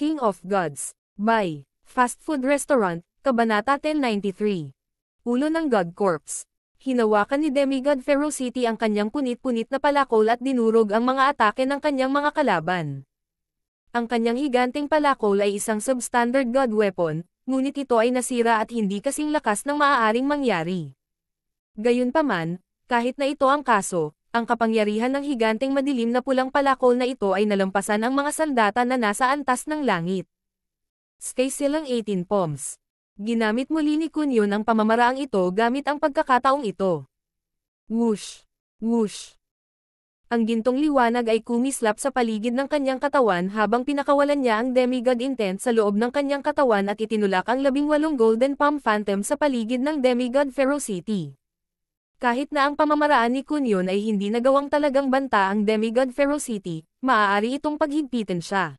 King of Gods. By Fast Food Restaurant, Kabanata 1093. Ulo ng God Corpse. Hinawakan ni Demigod Ferocity ang kanyang punit-punit na palakol at dinurog ang mga atake ng kanyang mga kalaban. Ang kanyang higanteng palakol ay isang substandard god weapon, ngunit ito ay nasira at hindi kasing lakas ng maaaring mangyari. Gayunpaman, kahit na ito ang kaso, ang kapangyarihan ng higanteng madilim na pulang palakol na ito ay nalampasan ang mga sandata na nasa antas ng langit. Sky silang 18 palms. Ginamit muli ni Kunyon ang pamamaraang ito gamit ang pagkakataong ito. Whoosh! Whoosh! Ang gintong liwanag ay kumislap sa paligid ng kanyang katawan habang pinakawalan niya ang demigod intent sa loob ng kanyang katawan at itinulak ang 18 golden palm phantom sa paligid ng demigod Ferocity. Kahit na ang pamamaraan ni Kunyon ay hindi nagawang talagang banta ang demigod Ferocity, maaari itong paghigpitin siya.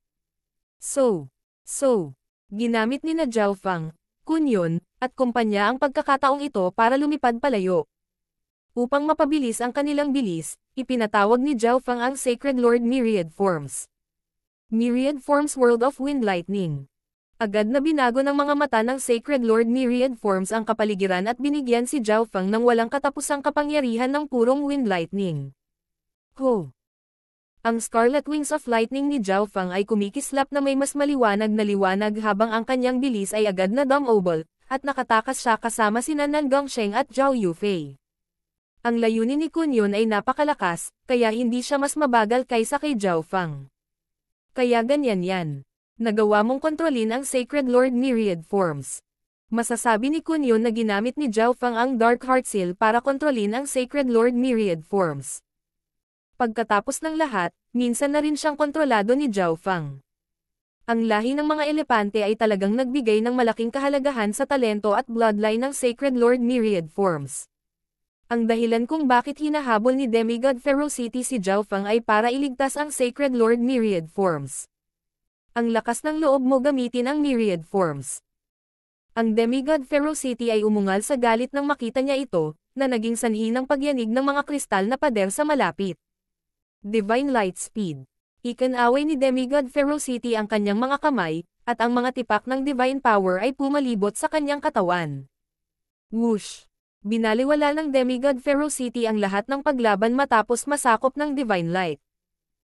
Ginamit ni na Zhao Fang, Kunyon, at kumpanya ang pagkakataong ito para lumipad palayo. Upang mapabilis ang kanilang bilis, ipinatawag ni Zhao Fang ang Sacred Lord Myriad Forms. Myriad Forms World of Wind Lightning. Agad na binago ng mga mata ng Sacred Lord Myriad Forms ang kapaligiran at binigyan si Zhao Fang ng walang katapusang kapangyarihan ng purong Wind Lightning. Ho! Ang Scarlet Wings of Lightning ni Zhao Fang ay kumikislap na may mas maliwanag na liwanag habang ang kanyang bilis ay agad na dumobble, at nakatakas siya kasama sina Nan Gongsheng at Zhao Yufei. Ang layunin ni Kunyon ay napakalakas, kaya hindi siya mas mabagal kaysa kay Zhao Fang. Kaya ganyan yan. Nagawa mong kontrolin ang Sacred Lord Myriad Forms. Masasabi ni Kunyon na ginamit ni Zhao Fang ang Dark Heart Seal para kontrolin ang Sacred Lord Myriad Forms. Pagkatapos ng lahat, minsan na rin siyang kontrolado ni Zhao Fang. Ang lahi ng mga elepante ay talagang nagbigay ng malaking kahalagahan sa talento at bloodline ng Sacred Lord Myriad Forms. Ang dahilan kung bakit hinahabol ni Demigod Ferocity si Zhao Fang ay para iligtas ang Sacred Lord Myriad Forms. Ang lakas ng loob mo gamitin ang Myriad Forms. Ang Demigod Ferocity ay umungal sa galit nang makita niya ito, na naging sanhi ng pagyanig ng mga kristal na pader sa malapit. Divine Light Speed. Ikinaway ni Demigod Ferocity ang kanyang mga kamay, at ang mga tipak ng Divine Power ay pumalibot sa kanyang katawan. Whoosh! Binaliwala ng Demigod Ferocity ang lahat ng paglaban matapos masakop ng Divine Light.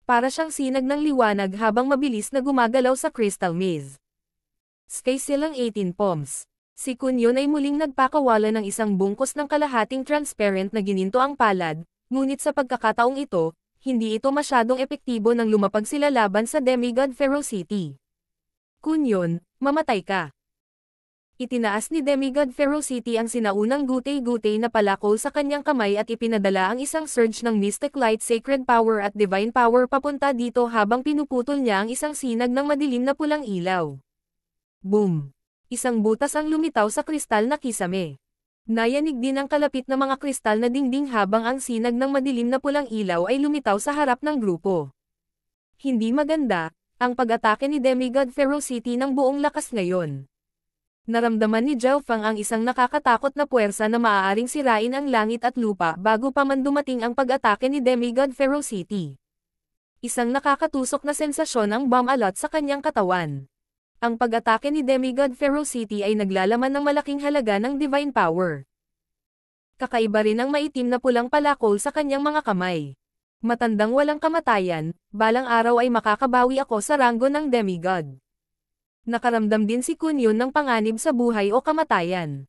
Para siyang sinag ng liwanag habang mabilis na gumagalaw sa Crystal Maze. Sky silang 18 palms. Si Kunyon ay muling nagpakawala ng isang bungkos ng kalahating transparent na gininto ang palad, ngunit sa pagkakataong ito, hindi ito masyadong epektibo nang lumapag sila laban sa Demigod Ferocity. Kunyon, mamatay ka. Itinaas ni Demigod Ferocity ang sinaunang gutay-gutay na palakol sa kanyang kamay at ipinadala ang isang surge ng Mystic Light Sacred Power at Divine Power papunta dito habang pinuputol niya ang isang sinag ng madilim na pulang ilaw. Boom! Isang butas ang lumitaw sa kristal na kisame. Nayanig din ang kalapit na mga kristal na dingding habang ang sinag ng madilim na pulang ilaw ay lumitaw sa harap ng grupo. Hindi maganda, ang pag-atake ni Demigod Ferocity ng buong lakas ngayon. Naramdaman ni Zhao Fang ang isang nakakatakot na puwersa na maaaring sirain ang langit at lupa bago pa man dumating ang pag-atake ni Demigod Ferocity. Isang nakakatusok na sensasyon ang bomb alot sa kanyang katawan. Ang pag-atake ni Demigod Ferocity ay naglalaman ng malaking halaga ng Divine Power. Kakaiba rin ang maitim na pulang palakol sa kanyang mga kamay. Matandang walang kamatayan, balang araw ay makakabawi ako sa ranggo ng Demigod. Nakaramdam din si Kunyon ng panganib sa buhay o kamatayan.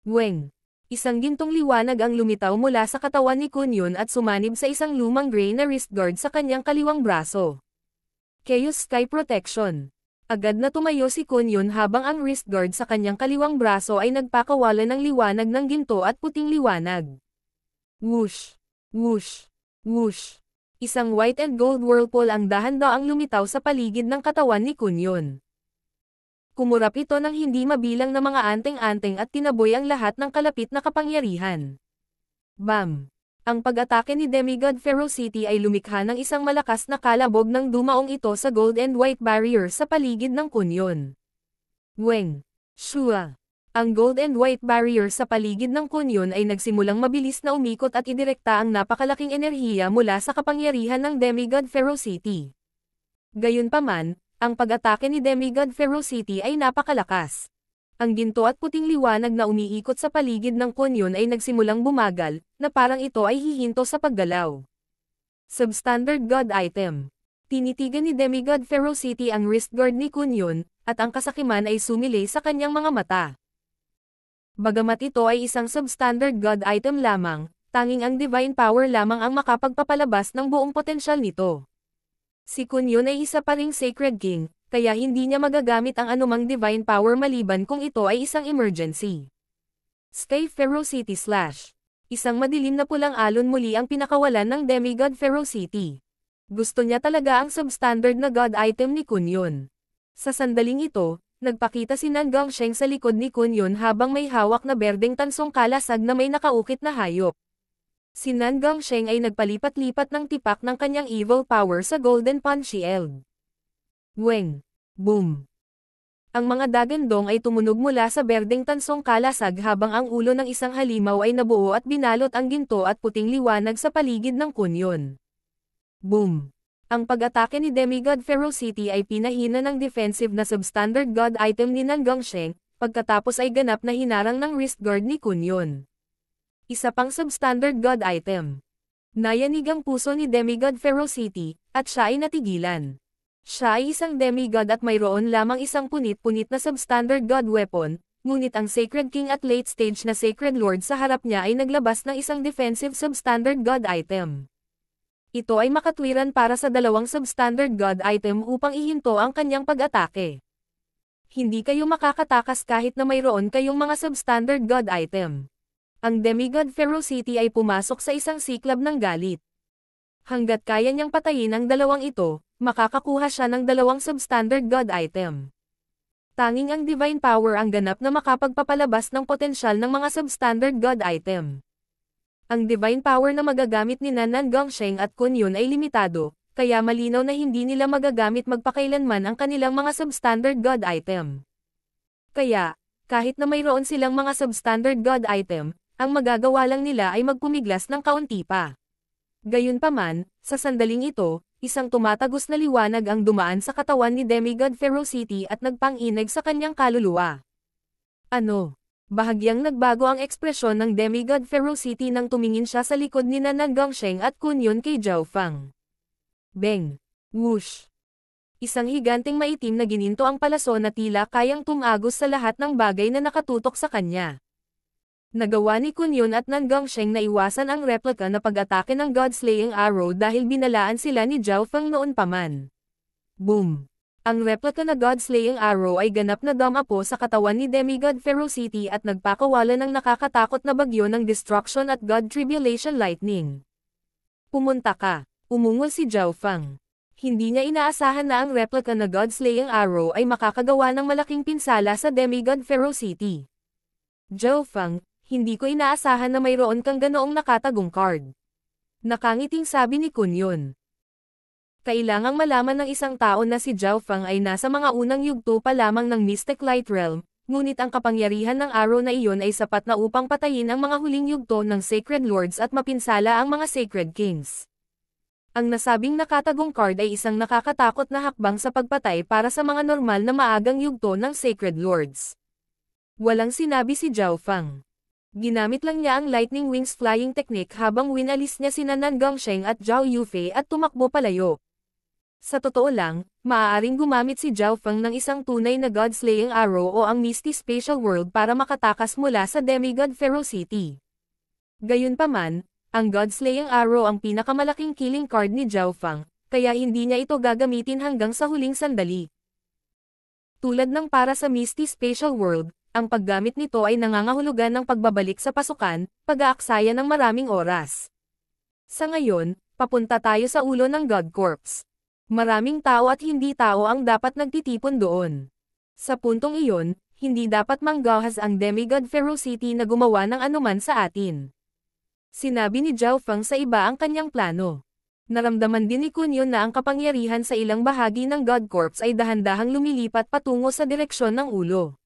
Weng! Isang gintong liwanag ang lumitaw mula sa katawan ni Kunyon at sumanib sa isang lumang gray na wrist guard sa kanyang kaliwang braso. Chaos Sky Protection. Agad na tumayo si Kunyon habang ang wrist guard sa kanyang kaliwang braso ay nagpakawala ng liwanag ng ginto at puting liwanag. Whoosh! Whoosh! Whoosh! Isang white and gold whirlpool ang dahan-daang lumitaw sa paligid ng katawan ni Kunyon. Kumurap ito ng hindi mabilang na mga anteng-anteng at tinaboy ang lahat ng kalapit na kapangyarihan. Bam! Ang pag-atake ni Demigod Ferocity ay lumikha ng isang malakas na kalabog ng dumaong ito sa gold and white barrier sa paligid ng Kunyon. Weng! Shua! Ang gold and white barrier sa paligid ng Kunyon ay nagsimulang mabilis na umikot at idirekta ang napakalaking enerhiya mula sa kapangyarihan ng Demigod Ferocity. Gayunpaman, ang pag-atake ni Demigod Ferocity ay napakalakas. Ang ginto at puting liwanag na umiikot sa paligid ng Kunyon ay nagsimulang bumagal, na parang ito ay hihinto sa paggalaw. Substandard God Item. Tinitigan ni Demigod Ferocity ang wrist guard ni Kunyon, at ang kasakiman ay sumilay sa kanyang mga mata. Bagamat ito ay isang substandard God Item lamang, tanging ang Divine Power lamang ang makapagpapalabas ng buong potensyal nito. Si Kunyon ay isa pa ring Sacred King, kaya hindi niya magagamit ang anumang Divine Power maliban kung ito ay isang emergency. Sky Ferocity Slash. Isang madilim na pulang alon muli ang pinakawalan ng Demigod Ferocity. Gusto niya talaga ang substandard na God Item ni Kunyon. Sa sandaling ito, nagpakita si Nan Gongsheng sa likod ni Kunyon habang may hawak na berdeng tansong kalasag na may nakaukit na hayop. Si Nan Gongsheng ay nagpalipat-lipat ng tipak ng kanyang evil power sa Golden Pawn Shield. Weng! Boom! Ang mga dagandong ay tumunog mula sa berdeng tansong kalasag habang ang ulo ng isang halimaw ay nabuo at binalot ang ginto at puting liwanag sa paligid ng Kunyon. Boom! Ang pag-atake ni Demigod Ferocity ay pinahina ng defensive na substandard God Item ni Nan Gongsheng, pagkatapos ay ganap na hinarang ng wrist guard ni Kunyon. Isa pang substandard God Item. Nayanig ang puso ni Demigod Ferocity, at siya ay natigilan. Siya ay isang demigod at mayroon lamang isang punit-punit na substandard God weapon, ngunit ang Sacred King at late stage na Sacred Lord sa harap niya ay naglabas ng isang defensive substandard God Item. Ito ay makatwiran para sa dalawang substandard God Item upang ihinto ang kanyang pag-atake. Hindi kayo makakatakas kahit na mayroon kayong mga substandard God Item. Ang Demigod Ferocity ay pumasok sa isang siklab ng galit. Hanggat kaya niyang patayin ang dalawang ito, makakakuha siya ng dalawang substandard God Item. Tanging ang Divine Power ang ganap na makapagpapalabas ng potensyal ng mga substandard God Item. Ang Divine Power na magagamit ni Nan Gongsheng at Kunyon ay limitado, kaya malinaw na hindi nila magagamit magpakailanman ang kanilang mga substandard God Item. Kaya, kahit na mayroon silang mga substandard God Item, ang magagawa lang nila ay magpumiglas ng kaunti pa. Gayunpaman, sa sandaling ito, isang tumatagos na liwanag ang dumaan sa katawan ni Demigod Ferocity at nagpang-inag sa kanyang kaluluwa. Ano? Bahagyang nagbago ang ekspresyon ng Demigod Ferocity nang tumingin siya sa likod ni Nan Gongsheng at Kunyon kay Zhao Fang. Beng! Whoosh! Isang higanting maitim na gininto ang palaso na tila kayang tumagos sa lahat ng bagay na nakatutok sa kanya. Nagawa ni Kunyon at Nan Gongsheng na iwasan ang replika na pag-atake ng God-slaying arrow dahil binalaan sila ni Zhao Fang noon pa man. Boom! Ang replika na God-slaying arrow ay ganap na dumapo sa katawan ni Demigod Ferocity at nagpakawala ng nakakatakot na bagyo ng destruction at God Tribulation Lightning. Pumunta ka! Umungol si Zhao Fang. Hindi niya inaasahan na ang replika na God-slaying arrow ay makakagawa ng malaking pinsala sa Demigod Ferocity. Zhao Fang, hindi ko inaasahan na mayroon kang ganoong nakatagong card. Nakangiting sabi ni Kunyon. Kailangang malaman ng isang tao na si Zhao Fang ay nasa mga unang yugto pa lamang ng Mystic Light Realm, ngunit ang kapangyarihan ng arrow na iyon ay sapat na upang patayin ang mga huling yugto ng Sacred Lords at mapinsala ang mga Sacred Kings. Ang nasabing nakatagong card ay isang nakakatakot na hakbang sa pagpatay para sa mga normal na maagang yugto ng Sacred Lords. Walang sinabi si Zhao Fang. Ginamit lang niya ang Lightning Wings Flying Technique habang winalis niya sina Nan Gongsheng at Zhao Yufei at tumakbo palayo. Sa totoo lang, maaaring gumamit si Zhao Fang ng isang tunay na God-slaying arrow o ang Misty Spatial World para makatakas mula sa Demigod Ferocity. Gayunpaman, ang God-slaying arrow ang pinakamalaking killing card ni Zhao Fang, kaya hindi niya ito gagamitin hanggang sa huling sandali. Tulad ng para sa Misty Spatial World, ang paggamit nito ay nangangahulugan ng pagbabalik sa pasukan, pag-aaksaya ng maraming oras. Sa ngayon, papunta tayo sa ulo ng God Corps. Maraming tao at hindi tao ang dapat nagtitipon doon. Sa puntong iyon, hindi dapat manggahas ang Demigod Ferocity na gumawa ng anuman sa atin. Sinabi ni Zhao Fang sa iba ang kanyang plano. Naramdaman din ni Kunyon na ang kapangyarihan sa ilang bahagi ng God Corps ay dahan-dahang lumilipat patungo sa direksyon ng ulo.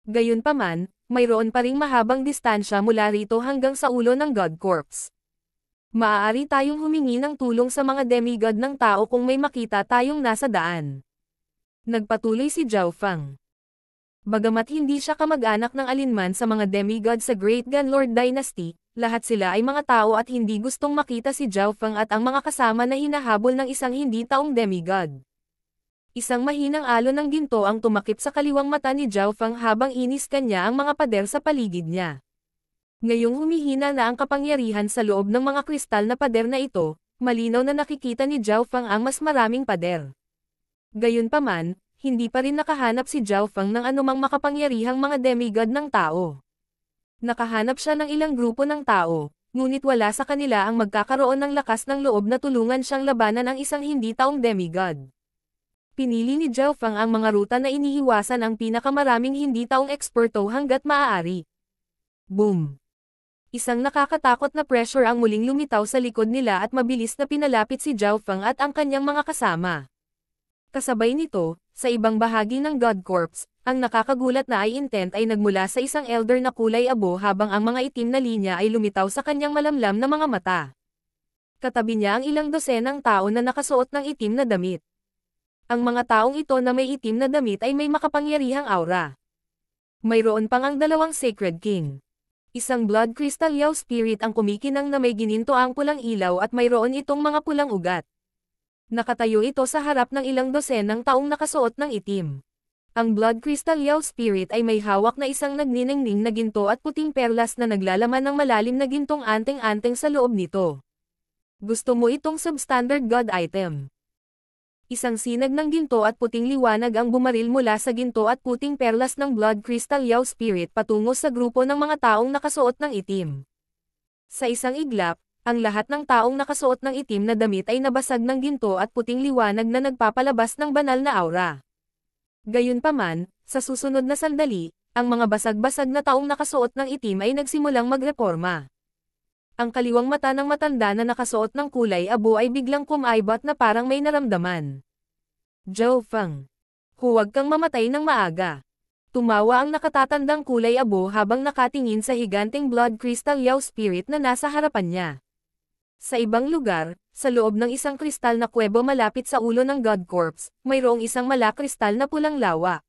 Gayunpaman, mayroon pa ring mahabang distansya mula rito hanggang sa ulo ng God Corps. Maaari tayong humingi ng tulong sa mga demigod ng tao kung may makita tayong nasa daan. Nagpatuloy si Zhao Fang. Bagamat hindi siya kamag-anak ng alinman sa mga demigod sa Great Gunlord Dynasty, lahat sila ay mga tao at hindi gustong makita si Zhao Fang at ang mga kasama na hinahabol ng isang hindi taong demigod. Isang mahinang alon ng ginto ang tumakip sa kaliwang mata ni Zhao Fang habang inis kanya ang mga pader sa paligid niya. Ngayong humihina na ang kapangyarihan sa loob ng mga kristal na pader na ito, malinaw na nakikita ni Zhao Fang ang mas maraming pader. Gayunpaman, hindi pa rin nakahanap si Zhao Fang ng anumang makapangyarihang mga demigod ng tao. Nakahanap siya ng ilang grupo ng tao, ngunit wala sa kanila ang magkakaroon ng lakas ng loob na tulungan siyang labanan ang isang hindi taong demigod. Pinili ni Zhao Fang ang mga ruta na iniiwasan ang pinakamaraming hindi taong eksperto hanggat maaari. Boom! Isang nakakatakot na pressure ang muling lumitaw sa likod nila at mabilis na pinalapit si Zhao Fang at ang kanyang mga kasama. Kasabay nito, sa ibang bahagi ng God Corps, ang nakakagulat na intent ay nagmula sa isang elder na kulay abo habang ang mga itim na linya ay lumitaw sa kanyang malamlam na mga mata. Katabi niya ang ilang dosenang tao na nakasuot ng itim na damit. Ang mga taong ito na may itim na damit ay may makapangyarihang aura. Mayroon pang ang dalawang Sacred King. Isang Blood Crystal Yao Spirit ang kumikinang na may ginintoang pulang ilaw at mayroon itong mga pulang ugat. Nakatayo ito sa harap ng ilang dosenang taong nakasuot ng itim. Ang Blood Crystal Yao Spirit ay may hawak na isang nagniningning na ginto at puting perlas na naglalaman ng malalim na gintong anteng-anteng sa loob nito. Gusto mo itong substandard god item? Isang sinag ng ginto at puting liwanag ang bumaril mula sa ginto at puting perlas ng Blood Crystal Yao Spirit patungo sa grupo ng mga taong nakasuot ng itim. Sa isang iglap, ang lahat ng taong nakasuot ng itim na damit ay nabasag ng ginto at puting liwanag na nagpapalabas ng banal na aura. Gayunpaman, sa susunod na sandali, ang mga basag-basag na taong nakasuot ng itim ay nagsimulang magreporma. Ang kaliwang mata ng matanda na nakasuot ng kulay abo ay biglang kumaibot na parang may naramdaman. Zhao Fang. Huwag kang mamatay ng maaga. Tumawa ang nakatatandang kulay abo habang nakatingin sa higanteng Blood Crystal Yao Spirit na nasa harapan niya. Sa ibang lugar, sa loob ng isang kristal na kuwebo malapit sa ulo ng God Corps, mayroong isang malakristal na pulang lawa.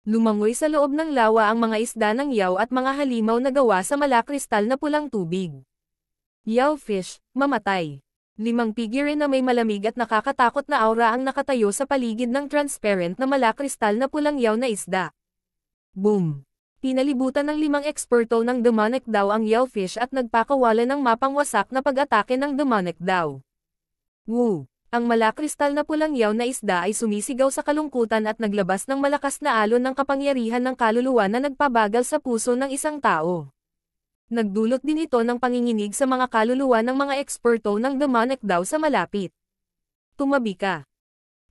Lumangoy sa loob ng lawa ang mga isda ng yaw at mga halimaw na gawa sa malakristal na pulang tubig. Yao fish, mamatay. 5 figure na may malamig at nakakatakot na aura ang nakatayo sa paligid ng transparent na malakristal na pulang yaw na isda. Boom! Pinalibutan ng 5 eksperto ng demonic daw ang Yao fish at nagpakawala ng mapangwasak na pag-atake ng demonic daw. Woo! Ang malakristal na pulang yaw na isda ay sumisigaw sa kalungkutan at naglabas ng malakas na alon ng kapangyarihan ng kaluluwa na nagpabagal sa puso ng isang tao. Nagdulot din ito ng panginginig sa mga kaluluwa ng mga eksperto ng demonic daw sa malapit. Tumabi ka.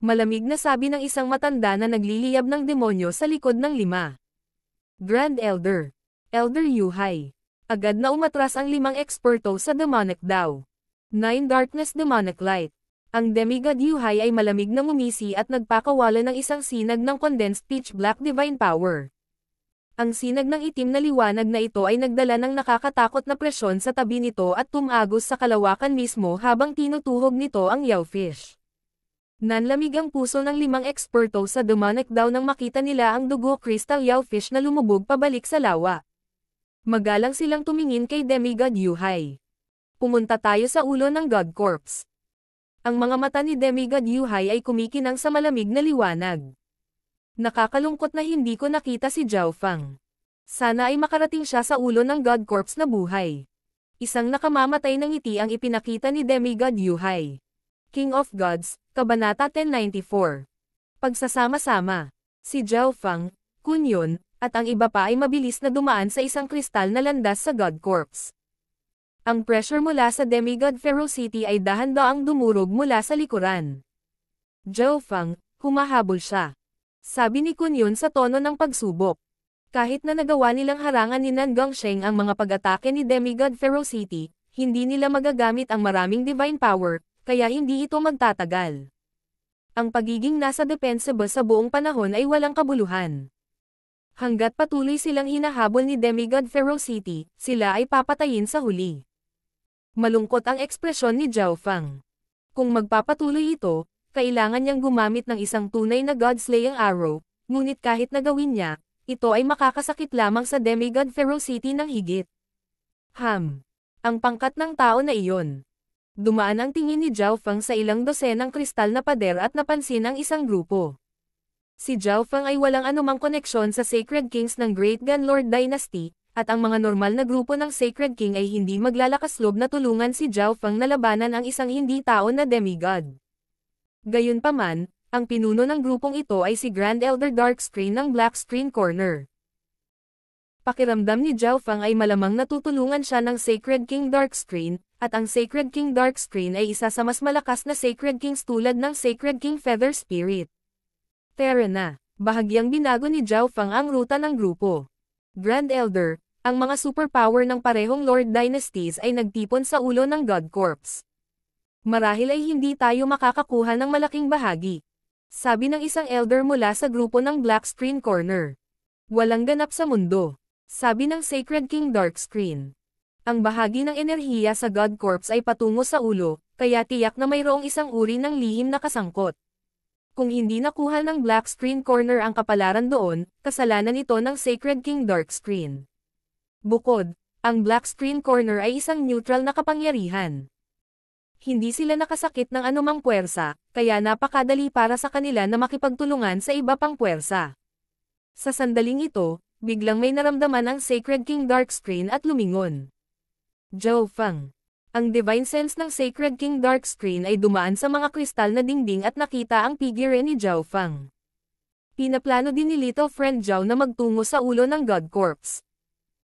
Malamig na sabi ng isang matanda na nagliliyab ng demonyo sa likod ng 5. Grand Elder. Elder Yuhai. Agad na umatras ang 5 eksperto sa demonic daw. 9 Darkness Demonic Light. Ang demigod Yuhai ay malamig na ngumisi at nagpakawala ng isang sinag ng condensed pitch black divine power. Ang sinag ng itim na liwanag na ito ay nagdala ng nakakatakot na presyon sa tabi nito at tumagos sa kalawakan mismo habang tinutuhog nito ang Yao fish. Nanlamig ang puso ng 5 eksperto sa demonic daw nang makita nila ang dugo crystal Yao fish na lumubog pabalik sa lawa. Magalang silang tumingin kay demigod Yuhai. Pumunta tayo sa ulo ng God Corps. Ang mga mata ni demigod Yuhai ay kumikinang sa malamig na liwanag. Nakakalungkot na hindi ko nakita si Zhao Fang. Sana ay makarating siya sa ulo ng God Corps na buhay. Isang nakamamatay ng ngiti ang ipinakita ni demigod Yuhai. King of Gods, Kabanata 1094. Pagsasama-sama. Si Zhao Fang, Kun Yun, at ang iba pa ay mabilis na dumaan sa isang kristal na landas sa God Corps. Ang pressure mula sa demigod ferocity ay dahan-daang dumurog mula sa likuran. Zhao Fang, humahabol siya. Sabi ni Kun Yun sa tono ng pagsubok. Kahit na nagawa nilang harangan ni Nan Gongsheng ang mga pag-atake ni demigod ferocity, hindi nila magagamit ang maraming divine power, kaya hindi ito magtatagal. Ang pagiging nasa depensa ba sa buong panahon ay walang kabuluhan. Hanggat patuloy silang hinahabol ni demigod ferocity, sila ay papatayin sa huli. Malungkot ang ekspresyon ni Zhao Fang. Kung magpapatuloy ito, kailangan niyang gumamit ng isang tunay na God-slaying arrow, ngunit kahit na gawin niya, ito ay makakasakit lamang sa demigod ferocity ng higit. Ang pangkat ng tao na iyon. Dumaan ang tingin ni Zhao Feng sa ilang dosenang kristal na pader at napansin ang isang grupo. Si Zhao Feng ay walang anumang koneksyon sa Sacred Kings ng Great Gun Lord Dynasty, at ang mga normal na grupo ng Sacred King ay hindi maglalakas loob na tulungan si Zhao Feng na labanan ang isang hindi tao na demigod. Gayunpaman, ang pinuno ng grupong ito ay si Grand Elder Darkscreen ng Black Screen Corner. Pakiramdam ni Zhao Feng ay malamang natutulungan siya ng Sacred King Darkscreen, at ang Sacred King Darkscreen ay isa sa mas malakas na Sacred Kings tulad ng Sacred King Feather Spirit. Tara na, bahagyang binago ni Zhao Feng ang ruta ng grupo. Grand Elder, ang mga superpower ng parehong Lord Dynasties ay nagtipon sa ulo ng God Corps. Marahil ay hindi tayo makakakuha ng malaking bahagi, sabi ng isang elder mula sa grupo ng Black Screen Corner. Walang ganap sa mundo, sabi ng Sacred King Darkscreen. Ang bahagi ng enerhiya sa God Corps ay patungo sa ulo, kaya tiyak na mayroong isang uri ng lihim na kasangkot. Kung hindi nakuha ng Black Screen Corner ang kapalaran doon, kasalanan ito ng Sacred King Darkscreen. Bukod, ang Black Screen Corner ay isang neutral na kapangyarihan. Hindi sila nakasakit ng anumang puwersa, kaya napakadali para sa kanila na makipagtulungan sa iba pang puwersa. Sa sandaling ito, biglang may naramdaman ang Sacred King Darkscreen at lumingon. Zhao Feng. Ang Divine Sense ng Sacred King Darkscreen ay dumaan sa mga kristal na dingding at nakita ang figure ni Zhao Feng. Pinaplano din ni Little Friend Zhao na magtungo sa ulo ng God Corps.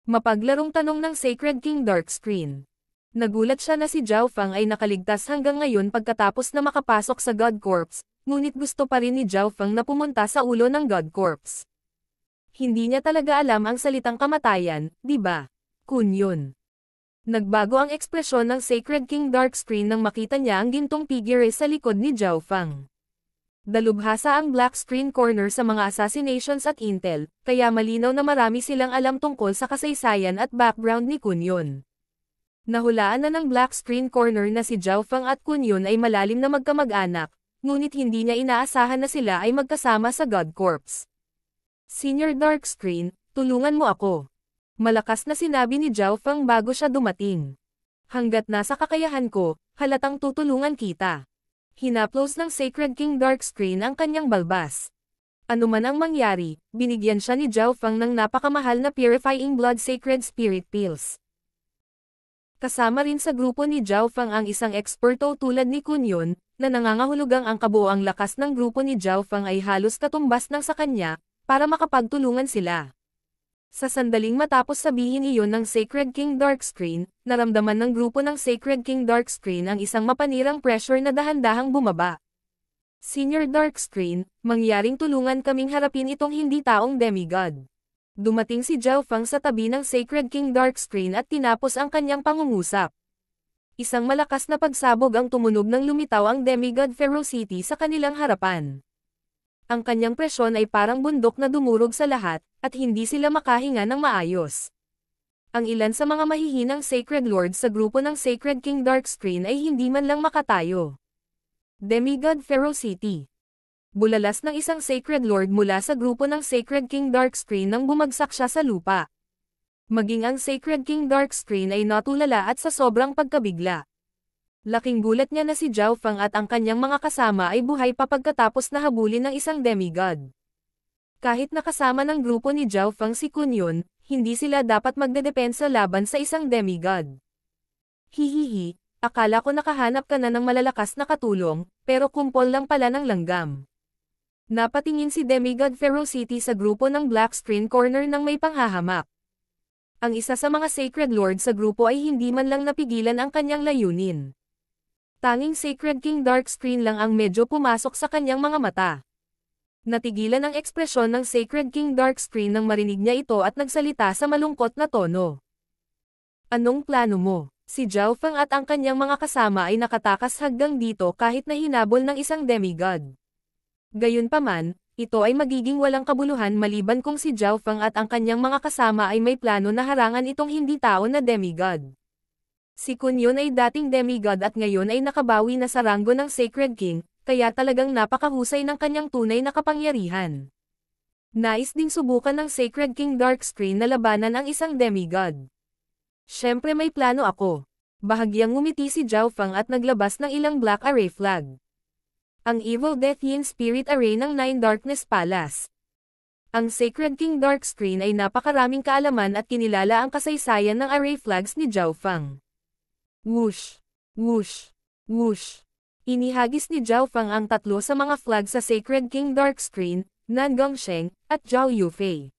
Mapaglarong tanong ng Sacred King Darkscreen. Nagulat siya na si Zhao Feng ay nakaligtas hanggang ngayon pagkatapos na makapasok sa God Corps, ngunit gusto pa rin ni Zhao Feng na pumunta sa ulo ng God Corps. Hindi niya talaga alam ang salitang kamatayan, di ba? Kunyon. Nagbago ang ekspresyon ng Sacred King Darkscreen nang makita niya ang gintong figure sa likod ni Zhao Feng. Dalubhasa ang Black Screen Corner sa mga assassinations at intel, kaya malinaw na marami silang alam tungkol sa kasaysayan at background ni Kunyon. Nahulaan na ng Black Screen Corner na si Zhao Feng at Kunyon ay malalim na magkamag-anak, ngunit hindi niya inaasahan na sila ay magkasama sa God Corps. Senior Darkscreen, tulungan mo ako. Malakas na sinabi ni Zhao Feng bago siya dumating. Hanggat nasa kakayahan ko, halatang tutulungan kita. Hinaplos ng Sacred King Darkscreen ang kanyang balbas. Ano man ang mangyari, binigyan siya ni Zhao Feng ng napakamahal na Purifying Blood Sacred Spirit Pills. Kasama rin sa grupo ni Zhao Feng ang isang eksperto tulad ni Kunyon, na nangangahulugang ang kabuoang lakas ng grupo ni Zhao Feng ay halos katumbas ng sa kanya, para makapagtulungan sila. Sa sandaling matapos sabihin iyon ng Sacred King Darkscreen, naramdaman ng grupo ng Sacred King Darkscreen ang isang mapanirang pressure na dahan-dahang bumaba. Senior Darkscreen, mangyaring tulungan kaming harapin itong hindi taong demigod. Dumating si Zhao Feng sa tabi ng Sacred King Darkscreen at tinapos ang kanyang pangungusap. Isang malakas na pagsabog ang tumunog nang lumitaw ang demigod ferocity sa kanilang harapan. Ang kanyang presyon ay parang bundok na dumurog sa lahat, at hindi sila makahinga ng maayos. Ang ilan sa mga mahihinang Sacred Lords sa grupo ng Sacred King Darkscreen ay hindi man lang makatayo. Demigod ferocity. Bulalas ng isang Sacred Lord mula sa grupo ng Sacred King Darkscreen nang bumagsak siya sa lupa. Maging ang Sacred King Darkscreen ay natulala at sa sobrang pagkabigla. Laking gulat niya na si Zhao Feng at ang kanyang mga kasama ay buhay pa pagkatapos na habulin ng isang demigod. Kahit nakasama ng grupo ni Zhao Feng si Kunyon, hindi sila dapat magdedepensa laban sa isang demigod. Hihihi, akala ko nakahanap ka na ng malalakas na katulong, pero kumpol lang pala ng langgam. Napatingin si Demigod Ferocity sa grupo ng Black Screen Corner nang may panghahamak. Ang isa sa mga Sacred Lord sa grupo ay hindi man lang napigilan ang kanyang layunin. Tanging Sacred King Darkscreen lang ang medyo pumasok sa kanyang mga mata. Natigilan ang ekspresyon ng Sacred King Darkscreen nang marinig niya ito at nagsalita sa malungkot na tono. Anong plano mo? Si Zhao Feng at ang kanyang mga kasama ay nakatakas hanggang dito kahit na hinabol ng isang demigod. Gayunpaman, ito ay magiging walang kabuluhan maliban kung si Zhao Feng at ang kanyang mga kasama ay may plano na harangan itong hindi tao na demigod. Si Kunyon ay dating demigod at ngayon ay nakabawi na sa ranggo ng Sacred King, kaya talagang napakahusay ng kanyang tunay na kapangyarihan. Nais ding subukan ng Sacred King Darkscreen na labanan ang isang demigod. Siyempre may plano ako. Bahagyang ngumiti si Zhao Fang at naglabas ng ilang Black Array flag. Ang Evil Death Yin Spirit Array ng Nine Darkness Palace. Ang Sacred King Darkscreen ay napakaraming kaalaman at kinilala ang kasaysayan ng array flags ni Zhao Fang. Whoosh! Whoosh! Whoosh! Inihagis ni Zhao Fang ang tatlo sa mga flag sa Sacred King Darkscreen, Nan Gongsheng, at Zhao Yufei.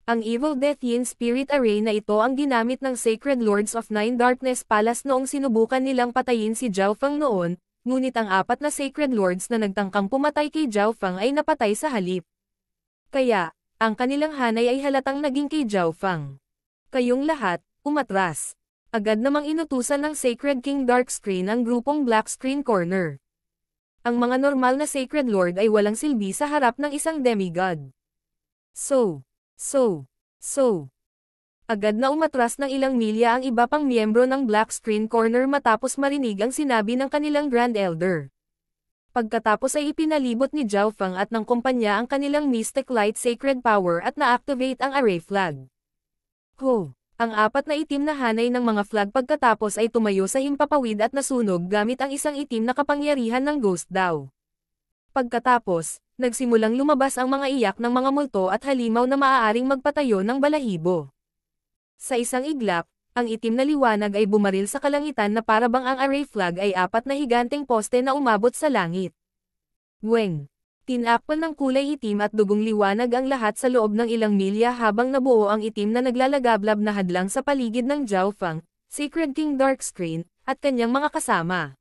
Ang Evil Death Yin Spirit Array na ito ang ginamit ng Sacred Lords of Nine Darkness Palace noong sinubukan nilang patayin si Zhao Fang noon, ngunit ang apat na Sacred Lords na nagtangkang pumatay kay Zhao Fang ay napatay sa halip. Kaya, ang kanilang hanay ay halatang naging kay Zhao Fang. Kayong lahat, umatras. Agad namang inutusan ng Sacred King Darkscreen ang grupong Black Screen Corner. Ang mga normal na Sacred Lord ay walang silbi sa harap ng isang demigod. So. Agad na umatras ng ilang milya ang iba pang miyembro ng Black Screen Corner matapos marinig ang sinabi ng kanilang Grand Elder. Pagkatapos ay ipinalibot ni Zhao Fang at ng kumpanya ang kanilang Mystic Light Sacred Power at na-activate ang array flag. Ang apat na itim na hanay ng mga flag pagkatapos ay tumayo sa himpapawid at nasunog gamit ang isang itim na kapangyarihan ng Ghost Dao. Pagkatapos, nagsimulang lumabas ang mga iyak ng mga multo at halimaw na maaaring magpatayo ng balahibo. Sa isang iglap, ang itim na liwanag ay bumaril sa kalangitan na parabang ang array flag ay apat na higanteng poste na umabot sa langit. Weng! Tinakpan ng kulay itim at dugong liwanag ang lahat sa loob ng ilang milya habang nabuo ang itim na naglalagablab na hadlang sa paligid ng Zhao Fang, Sacred King Darkscreen, at kanyang mga kasama.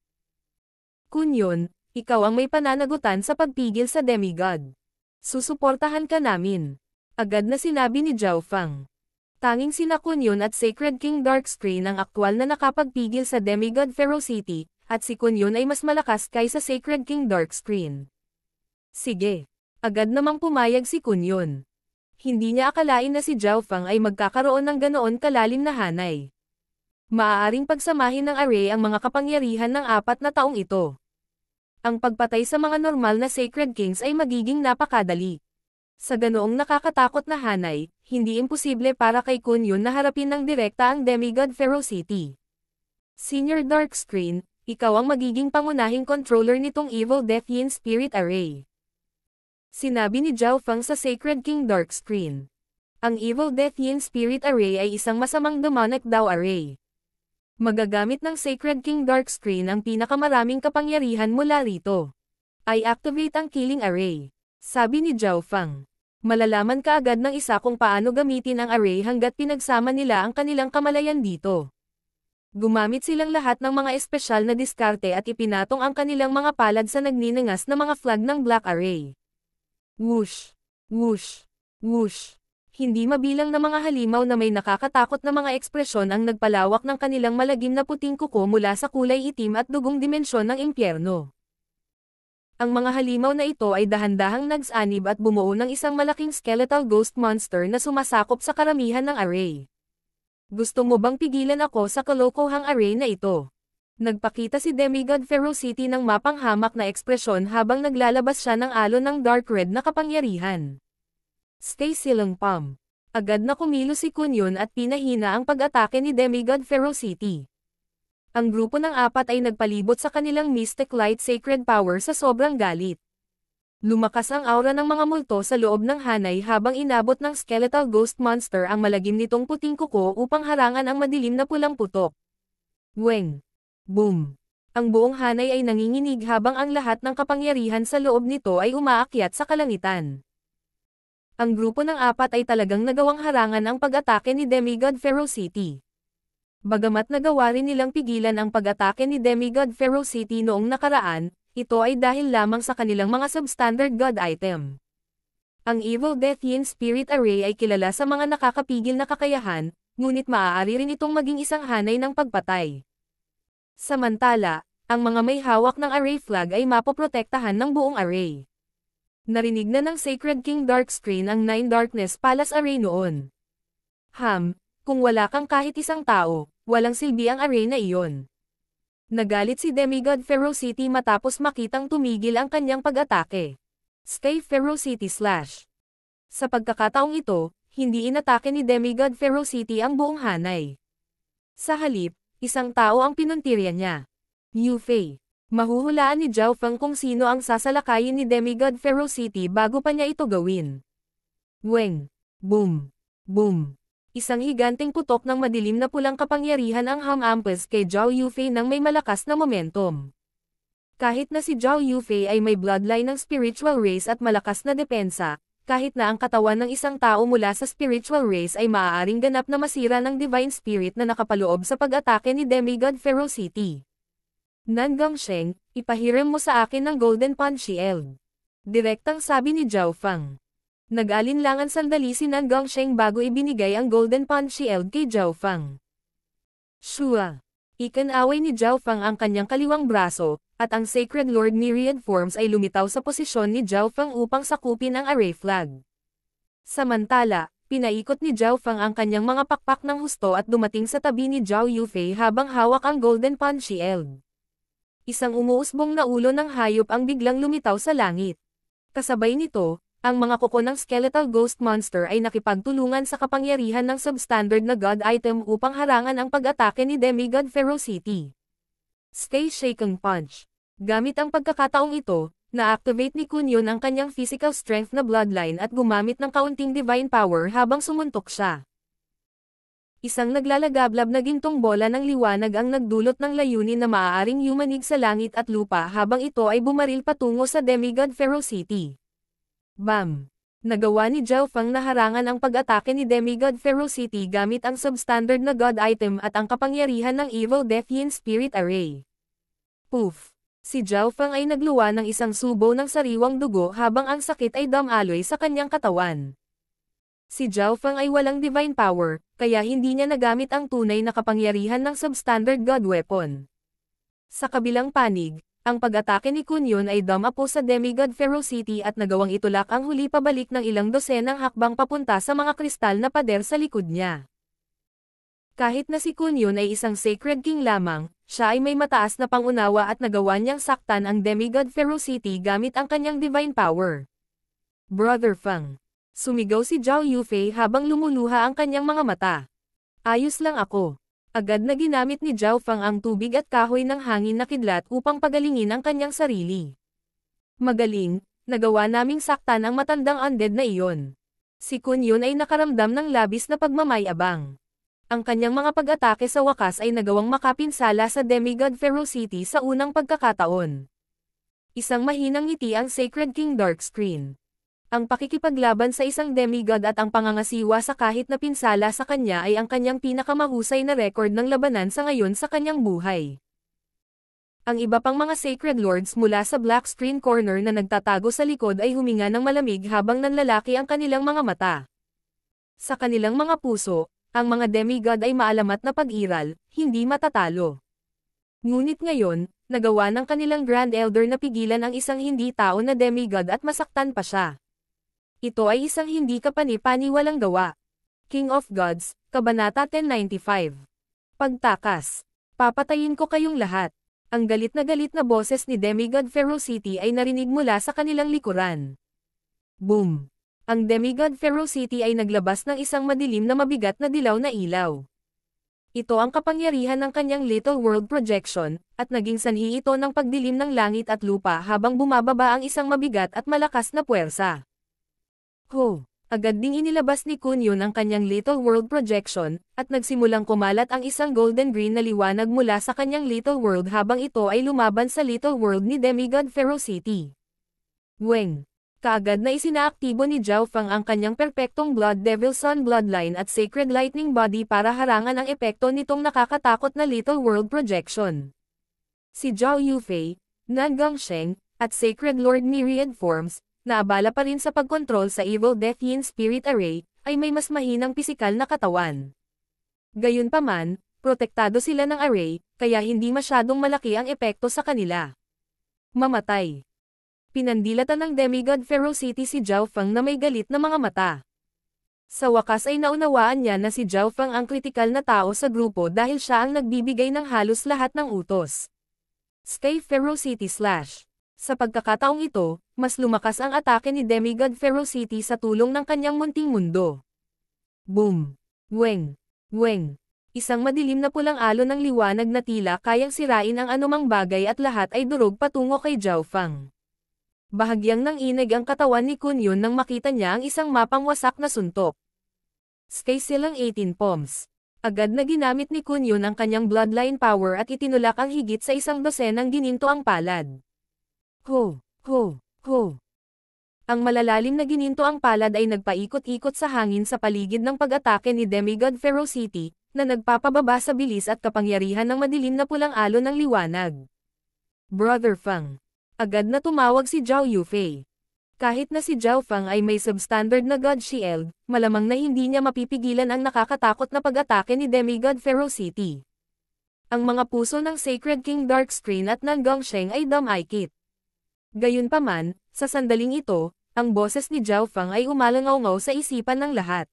Kunyon, ikaw ang may pananagutan sa pagpigil sa demigod. Susuportahan ka namin. Agad na sinabi ni Zhao Fang. Tanging sina Kunyon at Sacred King Darkscreen ang aktwal na nakapagpigil sa demigod ferocity, at si Kunyon ay mas malakas kaysa Sacred King Darkscreen. Sige. Agad namang pumayag si Kunyon. Hindi niya akalain na si Zhao Fang ay magkakaroon ng ganoon kalalim na hanay. Maaaring pagsamahin ng array ang mga kapangyarihan ng apat na taong ito. Ang pagpatay sa mga normal na Sacred Kings ay magiging napakadali. Sa ganoong nakakatakot na hanay, hindi imposible para kay Kunyon na harapin ng direkta ang demigod ferocity. Senior Darkscreen, ikaw ang magiging pangunahing controller nitong Evil Death Yin Spirit Array. Sinabi ni Zhao Fang sa Sacred King Darkscreen. Ang Evil Death Yin Spirit Array ay isang masamang demonic Dao Array. Magagamit ng Sacred King Darkscreen ang pinakamaraming kapangyarihan mula rito. I activate ang Killing Array. Sabi ni Zhao Fang. Malalaman ka agad ng isa kung paano gamitin ang array hanggat pinagsama nila ang kanilang kamalayan dito. Gumamit silang lahat ng mga espesyal na diskarte at ipinatong ang kanilang mga palad sa nagninangas na mga flag ng Black Array. Whoosh! Whoosh! Whoosh! Hindi mabilang na mga halimaw na may nakakatakot na mga ekspresyon ang nagpalawak ng kanilang malagim na puting kuko mula sa kulay itim at dugong dimensyon ng impyerno. Ang mga halimaw na ito ay dahan-dahang nagsanib at bumuo ng isang malaking skeletal ghost monster na sumasakop sa karamihan ng array. Gusto mo bang pigilan ako sa kalokohang array na ito? Nagpakita si Demigod Ferocity ng mapanghamak na ekspresyon habang naglalabas siya ng alon ng dark red na kapangyarihan. Stay silang Pam. Agad na kumilos si Kunyon at pinahina ang pag-atake ni Demigod Ferocity. Ang grupo ng apat ay nagpalibot sa kanilang Mystic Light Sacred Power sa sobrang galit. Lumakas ang aura ng mga multo sa loob ng hanay habang inabot ng Skeletal Ghost Monster ang malagim nitong puting kuko upang harangan ang madilim na pulang putok. Weng! Boom! Ang buong hanay ay nanginginig habang ang lahat ng kapangyarihan sa loob nito ay umaakyat sa kalangitan. Ang grupo ng apat ay talagang nagawang harangan ang pag-atake ni Demigod Ferocity. Bagamat nagawa rin nilang pigilan ang pag-atake ni Demigod Ferocity noong nakaraan, ito ay dahil lamang sa kanilang mga substandard god item. Ang Evil Death Yin Spirit Array ay kilala sa mga nakakapigil na kakayahan, ngunit maaari rin itong maging isang hanay ng pagpatay. Samantala, ang mga may hawak ng array flag ay mapoprotektahan ng buong array. Narinig na ng Sacred King Darkscreen ang Nine Darkness Palace Array noon. Kung wala kang kahit isang tao, walang silbi ang array na iyon. Nagalit si Demigod Ferocity matapos makitang tumigil ang kanyang pag-atake. Sky Ferocity Slash. Sa pagkakataong ito, hindi inatake ni Demigod Ferocity ang buong hanay. Sa halip, isang tao ang pinuntirya niya. Yu Fei. Mahuhulaan ni Zhao Feng kung sino ang sasalakayin ni Demigod Ferocity bago pa niya ito gawin. Weng. Boom. Boom. Isang higanteng putok ng madilim na pulang kapangyarihan ang hamampas kay Zhao Yufei nang may malakas na momentum. Kahit na si Zhao Yufei ay may bloodline ng spiritual race at malakas na depensa, kahit na ang katawan ng isang tao mula sa spiritual race ay maaaring ganap na masira ng divine spirit na nakapaloob sa pag-atake ni Demigod Ferocity. Nan Gongsheng, ipahiram mo sa akin ng Golden Punch Shield. Direktang sabi ni Zhao Feng. Nag-alinlangan sandali si Nan Gongsheng bago ibinigay ang Golden Punch Shield kay Zhao Feng. Shua. Ikinaway ni Zhao Feng ang kanyang kaliwang braso, at ang Sacred Lord Myriad Forms ay lumitaw sa posisyon ni Zhao Feng upang sakupin ang array flag. Samantala, pinaikot ni Zhao Feng ang kanyang mga pakpak ng husto at dumating sa tabi ni Zhao Yufei habang hawak ang Golden Punch Shield. Isang umuusbong na ulo ng hayop ang biglang lumitaw sa langit. Kasabay nito, ang mga kuko ng skeletal ghost monster ay nakipagtulungan sa kapangyarihan ng substandard na god item upang harangan ang pag-atake ni Demigod Ferocity. Sky Shaking Punch. Gamit ang pagkakataong ito, na-activate ni Kunyon ang kanyang physical strength na bloodline at gumamit ng kaunting divine power habang sumuntok siya. Isang naglalagablab na gintong bola ng liwanag ang nagdulot ng layunin na maaaring yumanig sa langit at lupa habang ito ay bumaril patungo sa Demigod Ferocity. Bam! Nagawa ni Zhao Feng na harangan ang pag-atake ni Demigod Ferocity gamit ang substandard na god item at ang kapangyarihan ng Evil Death Yin Spirit Array. Poof! Si Zhao Feng ay nagluwa ng isang subo ng sariwang dugo habang ang sakit ay damaloy sa kanyang katawan. Si Zhao Feng ay walang divine power, kaya hindi niya nagamit ang tunay na kapangyarihan ng substandard god weapon. Sa kabilang panig, ang pag-atake ni Kunyon ay dumapo sa Demigod Ferocity at nagawang itulak ang huli pabalik ng ilang dosenang hakbang papunta sa mga kristal na pader sa likod niya. Kahit na si Kunyon ay isang Sacred King lamang, siya ay may mataas na pangunawa at nagawa niyang saktan ang Demigod Ferocity gamit ang kanyang divine power. Brother Feng. Sumigaw si Zhao Yufei habang lumuluha ang kanyang mga mata. Ayos lang ako. Agad na ginamit ni Zhao Feng ang tubig at kahoy ng hangin na kidlat upang pagalingin ang kanyang sarili. Magaling, nagawa naming saktan ang matandang undead na iyon. Si Kunyon ay nakaramdam ng labis na pagmamayabang. Ang kanyang mga pag-atake sa wakas ay nagawang makapinsala sa Demigod Ferocity sa unang pagkakataon. Isang mahinang ngiti ang Sacred King Darkscreen. Ang pakikipaglaban sa isang demigod at ang pangangasiwa sa kahit na pinsala sa kanya ay ang kanyang pinakamahusay na record ng labanan sa ngayon sa kanyang buhay. Ang iba pang mga Sacred Lords mula sa Black Screen Corner na nagtatago sa likod ay huminga ng malamig habang nanlalaki ang kanilang mga mata. Sa kanilang mga puso, ang mga demigod ay maalamat na pag-iral, hindi matatalo. Ngunit ngayon, nagawa ng kanilang Grand Elder na pigilan ang isang hindi tao na demigod at masaktan pa siya. Ito ay isang hindi kapani-paniwalang gawa. King of Gods, Kabanata 1095. Pagtakas. Papatayin ko kayong lahat. Ang galit na boses ni Demigod Ferocity ay narinig mula sa kanilang likuran. Boom! Ang Demigod Ferocity ay naglabas ng isang madilim na mabigat na dilaw na ilaw. Ito ang kapangyarihan ng kanyang Little World Projection, at naging sanhi ito ng pagdilim ng langit at lupa habang bumababa ang isang mabigat at malakas na puwersa. Ho! Agad ding inilabas ni Kunyon ang kanyang Little World Projection, at nagsimulang kumalat ang isang golden-green na liwanag mula sa kanyang Little World habang ito ay lumaban sa Little World ni Demigod Ferocity. Weng! Kaagad na isinaaktibo ni Zhao Feng ang kanyang perpektong Blood Devil Sun Bloodline at Sacred Lightning Body para harangan ang epekto nitong nakakatakot na Little World Projection. Si Zhao Yufei, Nan Gongsheng, at Sacred Lord Myriad Forms, na abala pa rin sa pagkontrol sa Evil Death Yin Spirit Array, ay may mas mahinang pisikal na katawan. Gayunpaman, protektado sila ng array, kaya hindi masyadong malaki ang epekto sa kanila. Mamatay. Pinandilatan ng Demigod Ferocity si Zhao Feng na may galit na mga mata. Sa wakas ay naunawaan niya na si Zhao Feng ang kritikal na tao sa grupo dahil siya ang nagbibigay ng halos lahat ng utos. Sky Ferocity Slash. Sa pagkakataong ito, mas lumakas ang atake ni Demigod Ferocity sa tulong ng kanyang munting mundo. Boom! Weng! Weng! Isang madilim na pulang alon ng liwanag na tila kayang sirain ang anumang bagay at lahat ay durog patungo kay Zhao Fang. Bahagyang nanginig ang katawan ni Kun Yun nang makita niya ang isang mapang wasak na suntok. Sky Silang 18 Palms. Agad na ginamit ni Kun Yun ang kanyang bloodline power at itinulak ang higit sa 12 gininto ang palad. Ho! Ho! Ho! Ang malalalim na gininto ang palad ay nagpaikot-ikot sa hangin sa paligid ng pag-atake ni Demigod Ferocity, na nagpapababa sa bilis at kapangyarihan ng madilim na pulang alon ng liwanag. Brother Fang. Agad na tumawag si Zhao Yufei. Kahit na si Zhao Fang ay may substandard na God Shield, malamang na hindi niya mapipigilan ang nakakatakot na pag-atake ni Demigod Ferocity. Ang mga puso ng Sacred King Darkscreen at ng Gongsheng ay dumaikit. Gayunpaman, sa sandaling ito, ang boses ni Zhao Fang ay umalangaw-ngaw sa isipan ng lahat.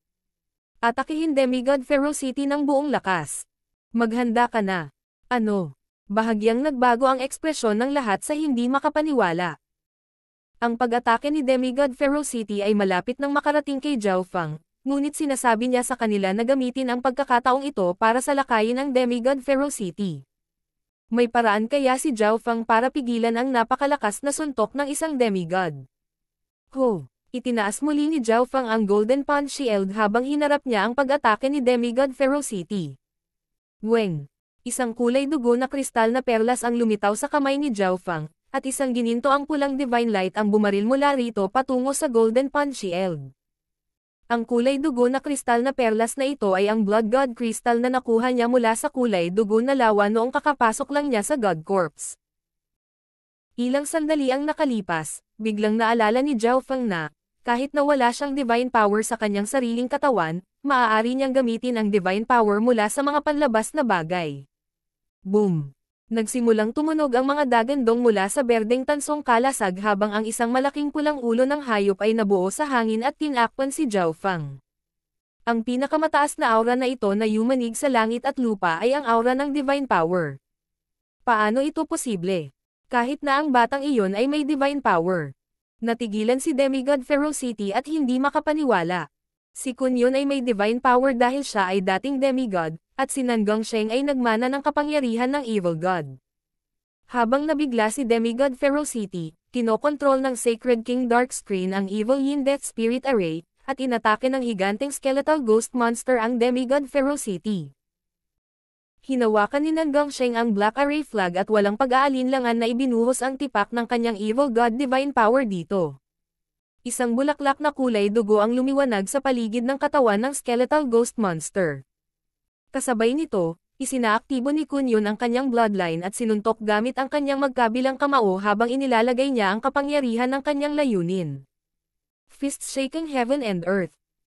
Atakihin Demigod Ferocity ng buong lakas. Maghanda ka na. Ano? Bahagyang nagbago ang ekspresyon ng lahat sa hindi makapaniwala. Ang pag-atake ni Demigod Ferocity ay malapit nang makarating kay Zhao Fang, ngunit sinasabi niya sa kanila na gamitin ang pagkakataong ito para salakayin ang Demigod Ferocity. May paraan kaya si Zhao Fang para pigilan ang napakalakas na suntok ng isang demigod? Ho! Itinaas muli ni Zhao Fang ang Golden Punch Shield habang hinarap niya ang pag-atake ni Demigod Ferocity. Weng! Isang kulay dugo na kristal na perlas ang lumitaw sa kamay ni Zhao Fang, at isang gininto ang pulang Divine Light ang bumaril mula rito patungo sa Golden Punch Shield. Ang kulay dugo na kristal na perlas na ito ay ang Blood God Crystal na nakuha niya mula sa kulay dugo na lawa noong kakapasok lang niya sa God Corps. Ilang sandali ang nakalipas, biglang naalala ni Zhao Fang na, kahit na wala siyang divine power sa kanyang sariling katawan, maaari niyang gamitin ang divine power mula sa mga panlabas na bagay. Boom! Nagsimulang tumunog ang mga dagandong mula sa berdeng tansong kalasag habang ang isang malaking pulang ulo ng hayop ay nabuo sa hangin at tinakpan si Zhao Fang. Ang pinakamataas na aura na ito na yumanig sa langit at lupa ay ang aura ng divine power. Paano ito posible? Kahit na ang batang iyon ay may divine power. Natigilan si Demigod Ferocity at hindi makapaniwala. Si Kun Yun ay may divine power dahil siya ay dating demigod, at si Nan Gongsheng ay nagmana ng kapangyarihan ng Evil God. Habang nabigla si Demigod Ferocity, kinokontrol ng Sacred King Darkscreen ang Evil Yin Death Spirit Array, at inatake ng higanteng skeletal ghost monster ang Demigod Ferocity. Hinawakan ni Nan Gongsheng ang Black Array Flag at walang pag-aalinlangan na ibinuhos ang tipak ng kanyang Evil God Divine Power dito. Isang bulaklak na kulay dugo ang lumiwanag sa paligid ng katawan ng skeletal ghost monster. Kasabay nito, isinaaktibo ni Kun Yun ang kanyang bloodline at sinuntok gamit ang kanyang magkabilang kamao habang inilalagay niya ang kapangyarihan ng kanyang layunin. Fists shaking heaven and earth.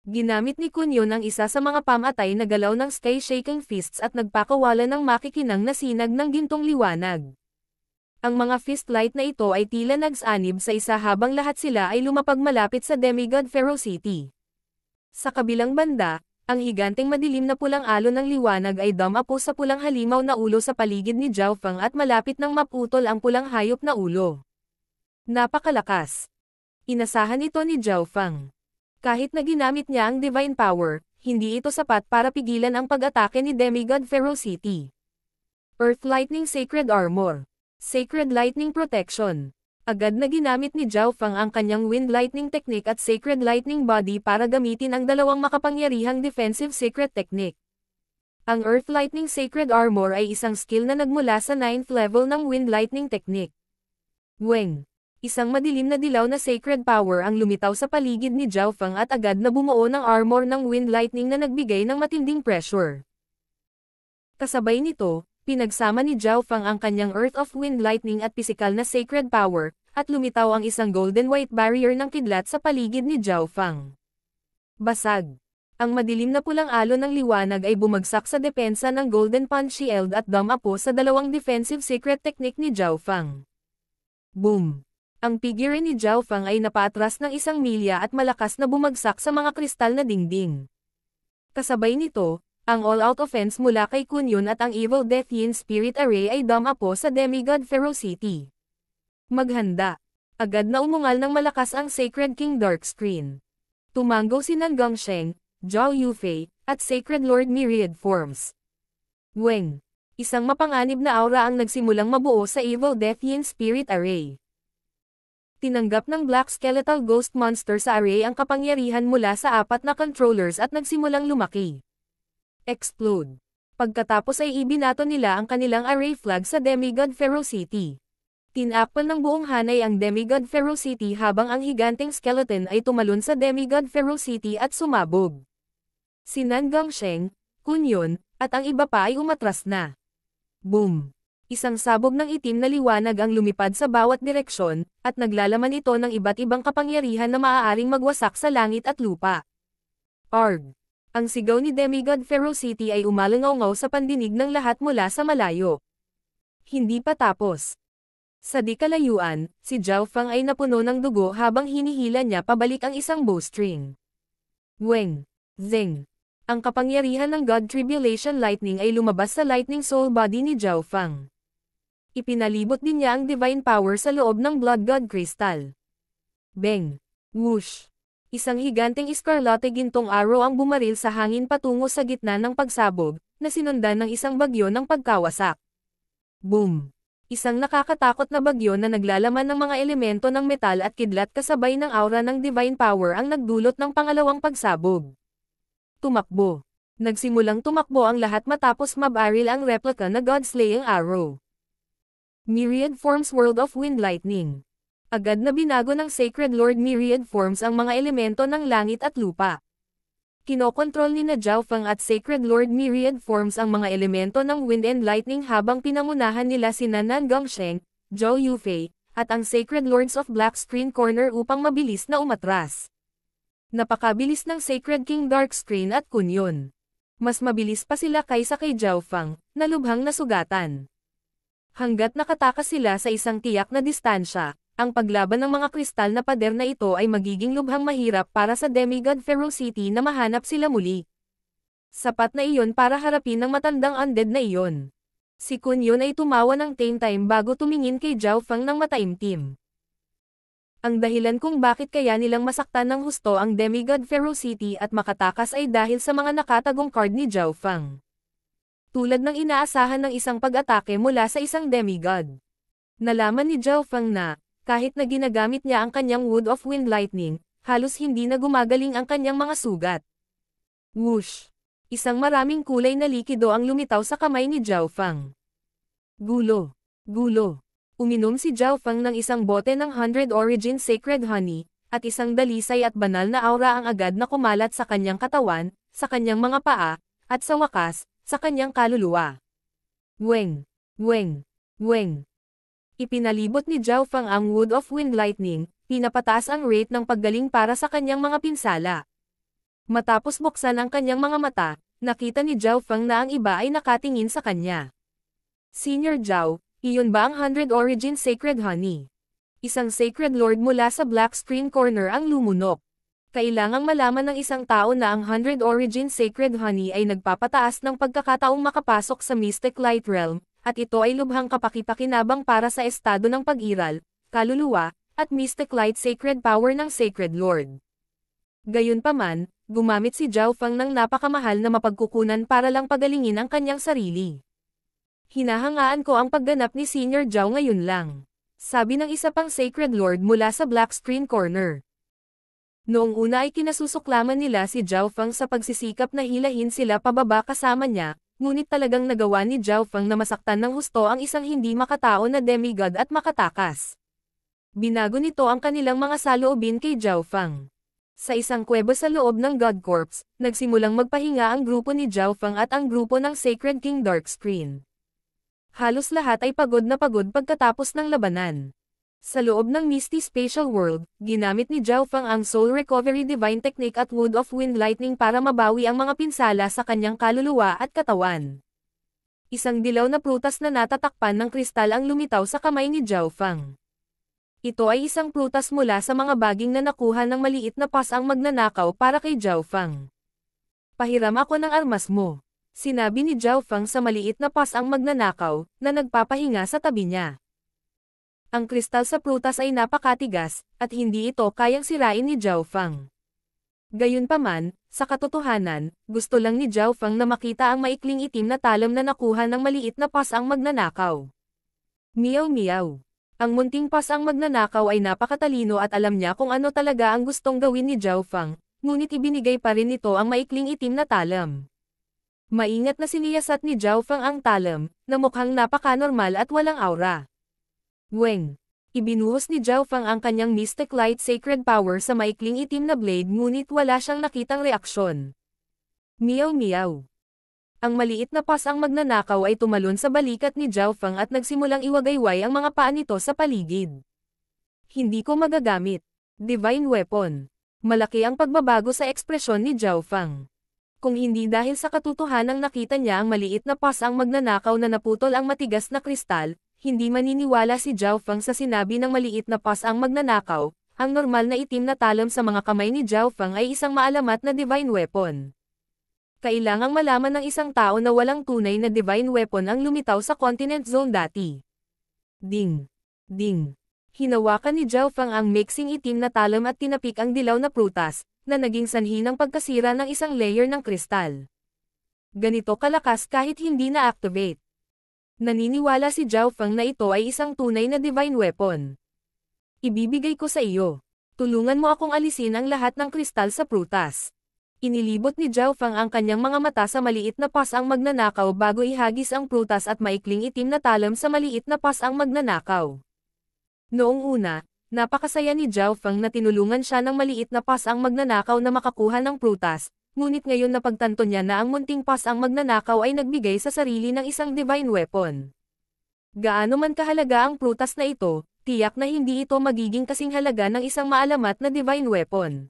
Ginamit ni Kun Yun ang isa sa mga pamatay na galaw ng Sky Shaking Fists at nagpakawala ng makikinang na sinag ng gintong liwanag. Ang mga fist light na ito ay tila nagsanib sa isa habang lahat sila ay lumapag malapit sa Demigod Ferocity. Sa kabilang banda, ang higanteng madilim na pulang alon ng liwanag ay dumapo sa pulang halimaw na ulo sa paligid ni Zhao Fang at malapit nang maputol ang pulang hayop na ulo. Napakalakas! Inasahan ito ni Zhao Fang. Kahit na ginamit niya ang divine power, hindi ito sapat para pigilan ang pag-atake ni Demigod Ferocity. Earth Lightning Sacred Armor. Sacred Lightning Protection. Agad na ginamit ni Zhao Fang ang kanyang Wind Lightning Technique at Sacred Lightning Body para gamitin ang dalawang makapangyarihang defensive secret technique. Ang Earth Lightning Sacred Armor ay isang skill na nagmula sa 9th level ng Wind Lightning Technique. Weng! Isang madilim na dilaw na sacred power ang lumitaw sa paligid ni Zhao Fang at agad na bumuo ng armor ng Wind Lightning na nagbigay ng matinding pressure. Kasabay nito, pinagsama ni Zhao Fang ang kanyang Earth of Wind Lightning at pisikal na sacred power, at lumitaw ang isang golden white barrier ng kidlat sa paligid ni Zhao Fang. Basag! Ang madilim na pulang alon ng liwanag ay bumagsak sa depensa ng Golden Punch Shield at dumapo sa dalawang defensive secret technique ni Zhao Fang. Boom! Ang figure ni Zhao Fang ay napaatras ng 1 milya at malakas na bumagsak sa mga kristal na dingding. Kasabay nito, Ang all-out offense mula kay Kunyon at ang Evil Death Yin Spirit Array ay dumapo sa Demigod Ferocity. Maghanda. Agad na umungal ng malakas ang Sacred King Darkscreen. Tumango si Nan Gongsheng, Zhao Yufei, at Sacred Lord Myriad Forms. Weng. Isang mapanganib na aura ang nagsimulang mabuo sa Evil Death Yin Spirit Array. Tinanggap ng Black Skeletal Ghost Monster sa array ang kapangyarihan mula sa 4 na controllers at nagsimulang lumaki. Explode. Pagkatapos ay ibinato nila ang kanilang array flag sa Demigod Ferocity. Tinakpan ng buong hanay ang Demigod Ferocity habang ang higanteng skeleton ay tumalon sa Demigod Ferocity at sumabog. Si Nan Gongsheng, Kunyon, at ang iba pa ay umatras na. Boom! Isang sabog ng itim na liwanag ang lumipad sa bawat direksyon, at naglalaman ito ng iba't ibang kapangyarihan na maaaring magwasak sa langit at lupa. Arg! Ang sigaw ni Demigod Ferocity ay umalangaw sa pandinig ng lahat mula sa malayo. Hindi pa tapos. Sa di kalayuan, si Zhao Fang ay napuno ng dugo habang hinihila niya pabalik ang isang bowstring. Weng! Zeng! Ang kapangyarihan ng God Tribulation Lightning ay lumabas sa Lightning Soul Body ni Zhao Fang. Ipinalibot din niya ang Divine Power sa loob ng Blood God Crystal. Beng! Whoosh! Isang higanteng iskarlate gintong arrow ang bumaril sa hangin patungo sa gitna ng pagsabog, na sinundan ng isang bagyo ng pagkawasak. Boom! Isang nakakatakot na bagyo na naglalaman ng mga elemento ng metal at kidlat kasabay ng aura ng Divine Power ang nagdulot ng pangalawang pagsabog. Tumakbo. Nagsimulang tumakbo ang lahat matapos mabaril ang replica na God-slaying arrow. Myriad Forms World of Wind Lightning. Agad na binago ng Sacred Lord Myriad Forms ang mga elemento ng langit at lupa. Kinokontrol ni Zhao Fang at Sacred Lord Myriad Forms ang mga elemento ng Wind and Lightning habang pinangunahan nila sina Nan Gongsheng, Zhao Yufei, at ang Sacred Lords of Black Screen Corner upang mabilis na umatras. Napakabilis ng Sacred King Darkscreen at Kunyon. Mas mabilis pa sila kaysa kay Zhao Fang, na lubhang nasugatan. Hanggat nakatakas sila sa isang tiyak na distansya, ang paglaban ng mga kristal na pader na ito ay magiging lubhang mahirap para sa Demigod Ferocity na mahanap sila muli. Sapat na iyon para harapin ng matandang undead na iyon. Si Kunyon ay tumawa ng tame time bago tumingin kay Zhao Fang ng mataimtim. Ang dahilan kung bakit kaya nilang masaktan ng husto ang Demigod Ferocity at makatakas ay dahil sa mga nakatagong card ni Zhao Fang. Tulad ng inaasahan ng isang pag-atake mula sa isang demigod. Nalaman ni Zhao Fang na, kahit na ginagamit niya ang kanyang Wood of Wind Lightning, halos hindi na gumagaling ang kanyang mga sugat. Whoosh! Isang maraming kulay na likido ang lumitaw sa kamay ni Zhao Fang. Gulo! Gulo! Uminom si Zhao Fang ng isang bote ng 100 Origin Sacred Honey, at isang dalisay at banal na aura ang agad na kumalat sa kanyang katawan, sa kanyang mga paa, at sa wakas, sa kanyang kaluluwa. Weng! Weng! Weng! Ipinalibot ni Zhao Fang ang Wood of Wind Lightning, pinapataas ang rate ng paggaling para sa kanyang mga pinsala. Matapos buksan ang kanyang mga mata, nakita ni Zhao Fang na ang iba ay nakatingin sa kanya. Senior Zhao, iyon ba ang 100 Origin Sacred Honey? Isang Sacred Lord mula sa Black Screen Corner ang lumunok. Kailangang malaman ng isang tao na ang 100 Origin Sacred Honey ay nagpapataas ng pagkakataong makapasok sa Mystic Light Realm, at ito ay lubhang kapakipakinabang para sa estado ng pag-iral, kaluluwa, at Mystic Light Sacred Power ng Sacred Lord. Gayunpaman, gumamit si Zhao Fang ng napakamahal na mapagkukunan para lang pagalingin ang kanyang sarili. Hinahangaan ko ang pagganap ni Senior Zhao ngayon lang. Sabi ng isa pang Sacred Lord mula sa Black Screen Corner. Noong una ay kinasusuklaman nila si Zhao Fang sa pagsisikap na hilahin sila pababa kasama niya, ngunit talagang nagawa ni Zhao Fang na masaktan ng husto ang isang hindi makatao na demigod at makatakas. Binago nito ang kanilang mga saloobin kay Zhao Fang. Sa isang kuweba sa loob ng God Corps, nagsimulang magpahinga ang grupo ni Zhao Fang at ang grupo ng Sacred King Darkscreen. Halos lahat ay pagod na pagod pagkatapos ng labanan. Sa loob ng Misty Spatial World, ginamit ni Zhao Fang ang Soul Recovery Divine Technique at Wood of Wind Lightning para mabawi ang mga pinsala sa kanyang kaluluwa at katawan. Isang dilaw na prutas na natatakpan ng kristal ang lumitaw sa kamay ni Zhao Fang. Ito ay isang prutas mula sa mga baging na nakuha ng maliit na pas ang magnanakaw para kay Zhao Fang. Pahiram ako ng armas mo. Sinabi ni Zhao Feng sa maliit na pas ang magnanakaw, na nagpapahinga sa tabi niya. Ang kristal sa prutas ay napakatigas, at hindi ito kayang sirain ni Zhao Feng. Gayunpaman, sa katotohanan, gusto lang ni Zhao Feng na makita ang maikling itim na talam na nakuha ng maliit na pas ang magnanakaw. Meow meow. Ang munting pas ang magnanakaw ay napakatalino at alam niya kung ano talaga ang gustong gawin ni Zhao Feng, ngunit ibinigay pa rin nito ang maikling itim na talam. Maingat na siniyasat ni Zhao Feng ang talam, na mukhang napaka-normal at walang aura. Weng. Ibinuhos ni Zhao Feng ang kanyang Mystic Light Sacred Power sa maikling itim na blade ngunit wala siyang nakitang reaksyon. Meow meow. Ang maliit na pas ang magnanakaw ay tumalon sa balikat ni Zhao Feng at nagsimulang iwagayway ang mga paa nito sa paligid. Hindi ko magagamit. Divine Weapon. Malaki ang pagbabago sa ekspresyon ni Zhao Feng. Kung hindi dahil sa katotohanang nakita niya ang maliit na pas ang magnanakaw na naputol ang matigas na kristal, hindi maniniwala si Zhao Feng sa sinabi ng maliit na pas ang magnanakaw. Ang normal na itim na talam sa mga kamay ni Zhao Feng ay isang maalamat na divine weapon. Kailangang malaman ng isang tao na walang tunay na divine weapon ang lumitaw sa Continent Zone dati. Ding! Ding! Hinawakan ni Zhao Feng ang mixing itim na talam at tinapik ang dilaw na prutas, na naging sanhi ng pagkasira ng isang layer ng kristal. Ganito kalakas kahit hindi na-activate. Naniniwala si Zhao Feng na ito ay isang tunay na divine weapon. Ibibigay ko sa iyo. Tulungan mo akong alisin ang lahat ng kristal sa prutas. Inilibot ni Zhao Feng ang kanyang mga mata sa maliit na pas ang magnanakaw bago ihagis ang prutas at maikling itim na talam sa maliit na pas ang magnanakaw. Noong una, napakasaya ni Zhao Feng na tinulungan siya ng maliit na pas ang magnanakaw na makakuha ng prutas, ngunit ngayon napagtanto niya na ang munting pas ang magnanakaw ay nagbigay sa sarili ng isang divine weapon. Gaano man kahalaga ang prutas na ito, tiyak na hindi ito magiging kasing halaga ng isang maalamat na divine weapon.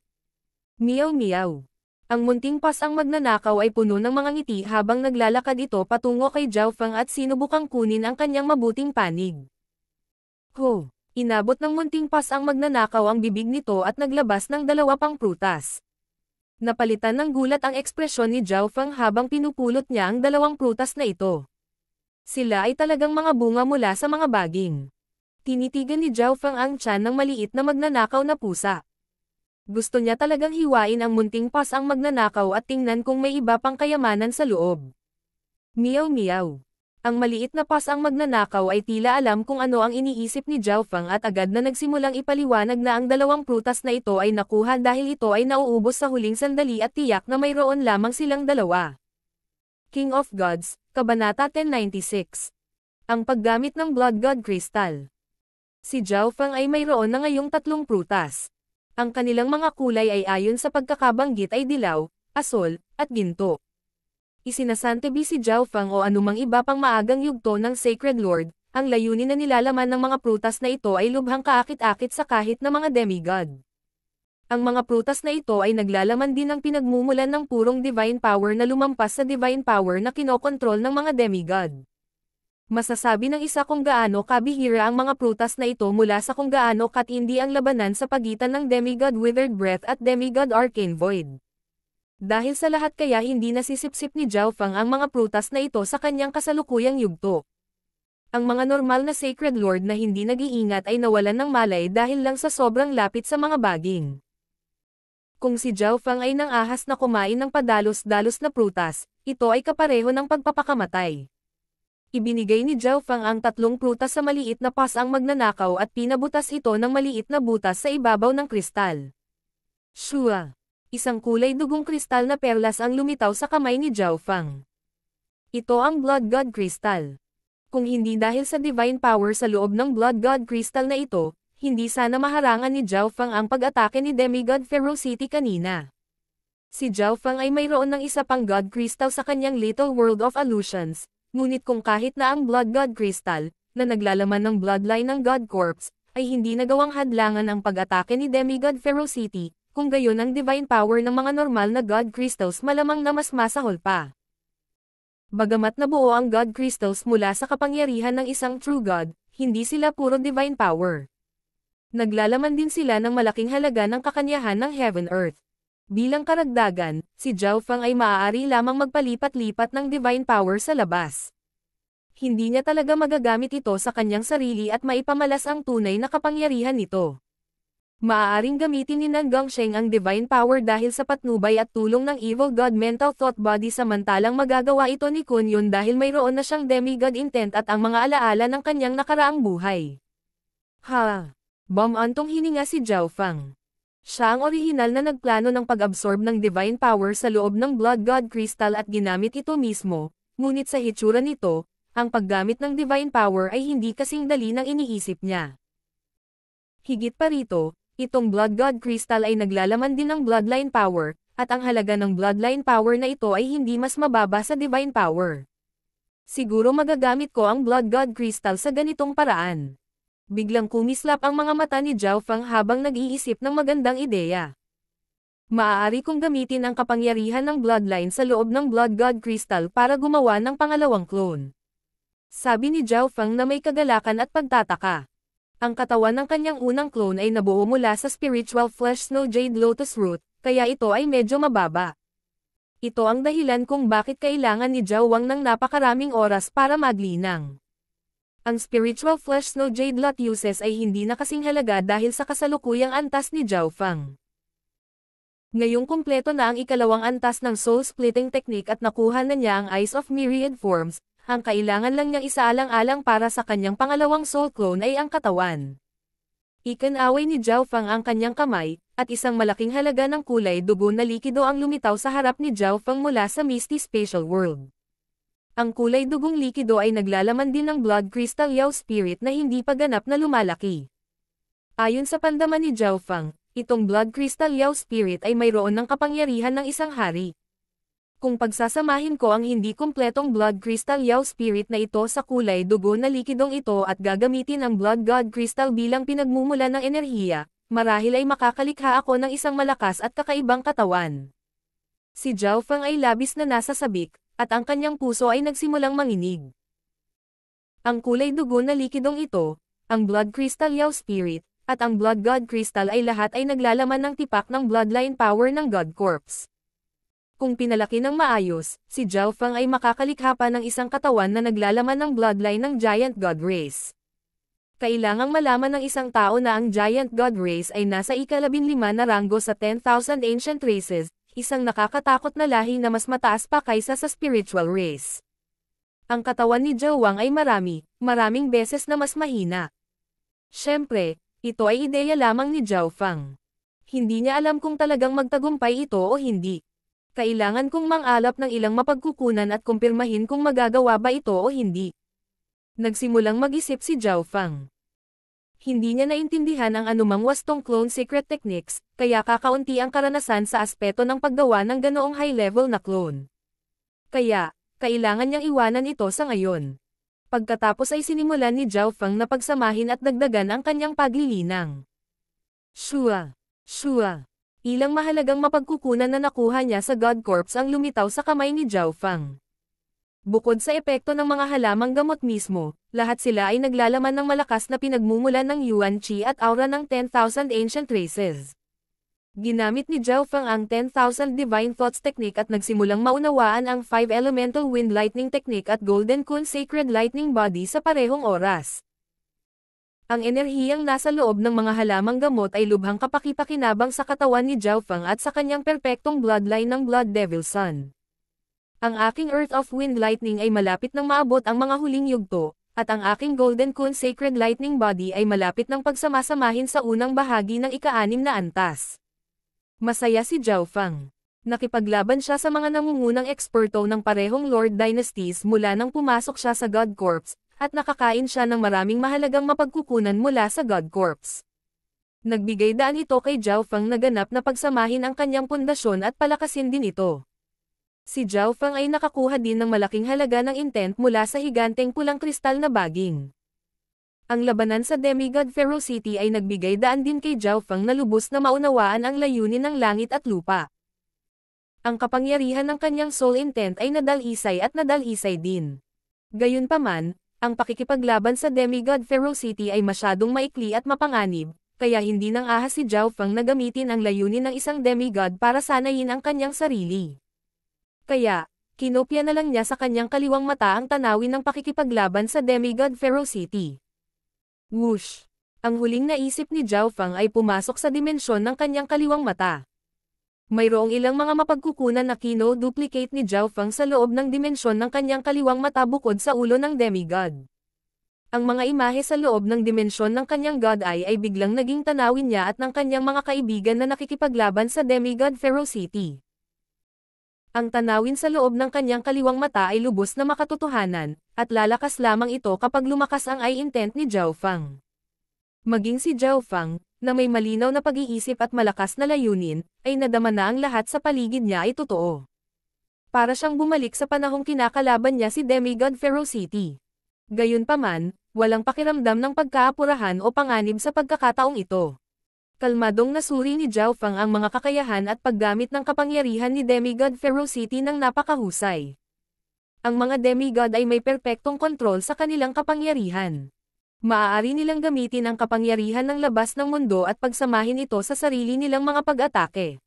Meow meow. Ang munting pas ang magnanakaw ay puno ng mga ngiti habang naglalakad ito patungo kay Zhao Feng at sinubukang kunin ang kanyang mabuting panig. Ho! Inabot ng munting pas ang magnanakaw ang bibig nito at naglabas ng dalawa pang prutas. Napalitan ng gulat ang ekspresyon ni Zhao Feng habang pinupulot niya ang dalawang prutas na ito. Sila ay talagang mga bunga mula sa mga baging. Tinitigan ni Zhao Feng ang tiyan ng maliit na magnanakaw na pusa. Gusto niya talagang hiwain ang munting pas ang magnanakaw at tingnan kung may iba pang kayamanan sa loob. Meow meow. Ang maliit na pas ang magnanakaw ay tila alam kung ano ang iniisip ni Zhao Feng at agad na nagsimulang ipaliwanag na ang dalawang prutas na ito ay nakuha dahil ito ay nauubos sa huling sandali at tiyak na mayroon lamang silang dalawa. King of Gods, Kabanata 1096. Ang paggamit ng Blood God Crystal. Si Zhao Feng ay mayroon na ngayong 3 prutas. Ang kanilang mga kulay ay ayon sa pagkakabanggit ay dilaw, asol, at ginto. Isinasantabi si Zhao Feng o anumang iba pang maagang yugto ng Sacred Lord, ang layunin na nilalaman ng mga prutas na ito ay lubhang kaakit-akit sa kahit na mga demigod. Ang mga prutas na ito ay naglalaman din ng pinagmumulan ng purong divine power na lumampas sa divine power na kinokontrol ng mga demigod. Masasabi ng isa kung gaano kabihira ang mga prutas na ito mula sa kung gaano katindi ang labanan sa pagitan ng demigod Withered Breath at demigod Arcane Void. Dahil sa lahat kaya hindi nasisipsip ni Zhao Feng ang mga prutas na ito sa kanyang kasalukuyang yugto. Ang mga normal na Sacred Lord na hindi nag-iingat ay nawalan ng malay dahil lang sa sobrang lapit sa mga baging. Kung si Zhao Feng ay nang ahas na kumain ng padalos-dalos na prutas, ito ay kapareho ng pagpapakamatay. Ibinigay ni Zhao Feng ang 3 prutas sa maliit na pas ang magnanakaw at pinabutas ito ng maliit na butas sa ibabaw ng kristal. Shua! Isang kulay dugong kristal na perlas ang lumitaw sa kamay ni Zhao Feng. Ito ang Blood God Crystal. Kung hindi dahil sa divine power sa loob ng Blood God Crystal na ito, hindi sana maharangan ni Zhao Feng ang pag-atake ni Demigod Ferocity kanina. Si Zhao Feng ay mayroon ng isa pang God Crystal sa kanyang Little World of Illusions, ngunit kung kahit na ang Blood God Crystal, na naglalaman ng bloodline ng God Corpse, ay hindi nagawang hadlangan ang pag-atake ni Demigod Ferocity, kung gayon ang divine power ng mga normal na God Crystals malamang na mas masahol pa. Bagamat nabuo ang God Crystals mula sa kapangyarihan ng isang true God, hindi sila puro divine power. Naglalaman din sila ng malaking halaga ng kakanyahan ng Heaven Earth. Bilang karagdagan, si Zhao Feng ay maaari lamang magpalipat-lipat ng divine power sa labas. Hindi niya talaga magagamit ito sa kanyang sarili at maipamalas ang tunay na kapangyarihan nito. Maaaring gamitin ni Nan Gongsheng ang divine power dahil sa patnubay at tulong ng evil god mental thought body samantalang magagawa ito ni Kun Yun dahil mayroon na siyang demigod intent at ang mga alaala ng kanyang nakaraang buhay. Ha! Bumantong hininga si Zhao Feng. Siya ang orihinal na nagplano ng pag-absorb ng divine power sa loob ng Blood God Crystal at ginamit ito mismo, ngunit sa hitsura nito, ang paggamit ng divine power ay hindi kasing dali ng iniisip niya. Higit pa rito, itong Blood God Crystal ay naglalaman din ng bloodline power, at ang halaga ng bloodline power na ito ay hindi mas mababa sa divine power. Siguro magagamit ko ang Blood God Crystal sa ganitong paraan. Biglang kumislap ang mga mata ni Zhao Feng habang nag-iisip ng magandang ideya. Maaari kong gamitin ang kapangyarihan ng bloodline sa loob ng Blood God Crystal para gumawa ng pangalawang clone. Sabi ni Zhao Feng na may kagalakan at pagtataka. Ang katawan ng kanyang unang clone ay nabuo mula sa spiritual flesh Snow Jade Lotus Root, kaya ito ay medyo mababa. Ito ang dahilan kung bakit kailangan ni Zhao Wang ng napakaraming oras para maglinang. Ang spiritual flesh Snow Jade Lot uses ay hindi na kasing halaga dahil sa kasalukuyang antas ni Zhao Feng. Ngayong kumpleto na ang ikalawang antas ng soul splitting technique at nakuha na niya ang Eyes of Myriad Forms, ang kailangan lang niyang isaalang-alang para sa kanyang pangalawang soul clone ay ang katawan. Ikinaway ni Zhao Feng ang kanyang kamay, at isang malaking halaga ng kulay dugo na likido ang lumitaw sa harap ni Zhao Feng mula sa Misty Spatial World. Ang kulay dugong likido ay naglalaman din ng Blood Crystal Yao Spirit na hindi pa ganap na lumalaki. Ayon sa pandaman ni Zhao Feng, itong Blood Crystal Yao Spirit ay mayroon ng kapangyarihan ng isang hari. Kung pagsasamahin ko ang hindi kumpletong Blood Crystal Yao Spirit na ito sa kulay dugo na likidong ito at gagamitin ang Blood God Crystal bilang pinagmumula ng enerhiya, marahil ay makakalikha ako ng isang malakas at kakaibang katawan. Si Zhao Feng ay labis na nasa sabik, at ang kanyang puso ay nagsimulang manginig. Ang kulay dugo na likidong ito, ang Blood Crystal Yao Spirit, at ang Blood God Crystal ay lahat ay naglalaman ng tipak ng bloodline power ng God Corpse. Kung pinalaki ng maayos, si Zhao Feng ay makakalikha pa ng isang katawan na naglalaman ng bloodline ng Giant God Race. Kailangang malaman ng isang tao na ang Giant God Race ay nasa ika-15 na ranggo sa 10,000 Ancient Races, isang nakakatakot na lahi na mas mataas pa kaysa sa spiritual race. Ang katawan ni Zhao Wang ay maraming beses na mas mahina. Siyempre, ito ay ideya lamang ni Zhao Feng. Hindi niya alam kung talagang magtagumpay ito o hindi. Kailangan kong mangalap ng ilang mapagkukunan at kumpirmahin kung magagawa ba ito o hindi. Nagsimulang mag-isip si Zhao Feng. Hindi niya naintindihan ang anumang wastong clone secret techniques, kaya kakaunti ang karanasan sa aspeto ng paggawa ng ganoong high-level na clone. Kaya, kailangan niyang iwanan ito sa ngayon. Pagkatapos ay sinimulan ni Zhao Feng na pagsamahin at dagdagan ang kanyang paglilinang. Shua! Ilang mahalagang mapagkukunan na nakuha niya sa God Corpse ang lumitaw sa kamay ni Zhao Feng. Bukod sa epekto ng mga halamang gamot mismo, lahat sila ay naglalaman ng malakas na pinagmumulan ng Yuan Qi at aura ng 10,000 Ancient Races. Ginamit ni Zhao Feng ang 10,000 Divine Thoughts Technique at nagsimulang maunawaan ang 5 Elemental Wind Lightning Technique at Golden Kun Sacred Lightning Body sa parehong oras. Ang enerhiyang nasa loob ng mga halamang gamot ay lubhang kapakipakinabang sa katawan ni Zhao Feng at sa kanyang perpektong bloodline ng Blood Devil Sun. Ang aking Earth of Wind Lightning ay malapit nang maabot ang mga huling yugto, at ang aking Golden Kun Sacred Lightning Body ay malapit nang pagsamasamahin sa unang bahagi ng ika-6 na antas. Masaya si Zhao Feng. Nakipaglaban siya sa mga nangungunang eksperto ng parehong Lord Dynasties mula nang pumasok siya sa God Corpse, at nakakain siya ng maraming mahalagang mapagkukunan mula sa God Corpse. Nagbigay daan ito kay Zhao Feng na ganap na pagsamahin ang kanyang pundasyon at palakasin din ito. Si Zhao Feng ay nakakuha din ng malaking halaga ng intent mula sa higanteng pulang kristal na baging. Ang labanan sa Demigod Ferocity ay nagbigay daan din kay Zhao Feng na lubos na maunawaan ang layunin ng langit at lupa. Ang kapangyarihan ng kanyang soul intent ay nadalisay at nadalisay din. Gayunpaman, ang pakikipaglaban sa Demigod Ferocity ay masyadong maikli at mapanganib, kaya hindi nang ahas si Zhao Feng na gamitin ang layunin ng isang demigod para sanayin ang kanyang sarili. Kaya, kinopya na lang niya sa kanyang kaliwang mata ang tanawin ng pakikipaglaban sa demigod ferocity. Whoosh! Ang huling naisip ni Zhao Feng ay pumasok sa dimensyon ng kanyang kaliwang mata. Mayroong ilang mga mapagkukunan na kino-duplicate ni Zhao Feng sa loob ng dimensyon ng kanyang kaliwang mata bukod sa ulo ng demigod. Ang mga imahe sa loob ng dimensyon ng kanyang God Eye ay biglang naging tanawin niya at ng kanyang mga kaibigan na nakikipaglaban sa demigod ferocity. Ang tanawin sa loob ng kanyang kaliwang mata ay lubos na makatotohanan, at lalakas lamang ito kapag lumakas ang eye intent ni Zhao Feng. Maging si Zhao Feng, na may malinaw na pag-iisip at malakas na layunin, ay nadama na ang lahat sa paligid niya ay totoo. Para siyang bumalik sa panahong kinakalaban niya si demigod ferocity. Gayunpaman, walang pakiramdam ng pagkaapurahan o panganib sa pagkakataong ito. Kalmadong nasuri ni Zhao Feng ang mga kakayahan at paggamit ng kapangyarihan ni demigod ferocity ng napakahusay. Ang mga demigod ay may perpektong kontrol sa kanilang kapangyarihan. Maaari nilang gamitin ang kapangyarihan ng labas ng mundo at pagsamahin ito sa sarili nilang mga pag-atake.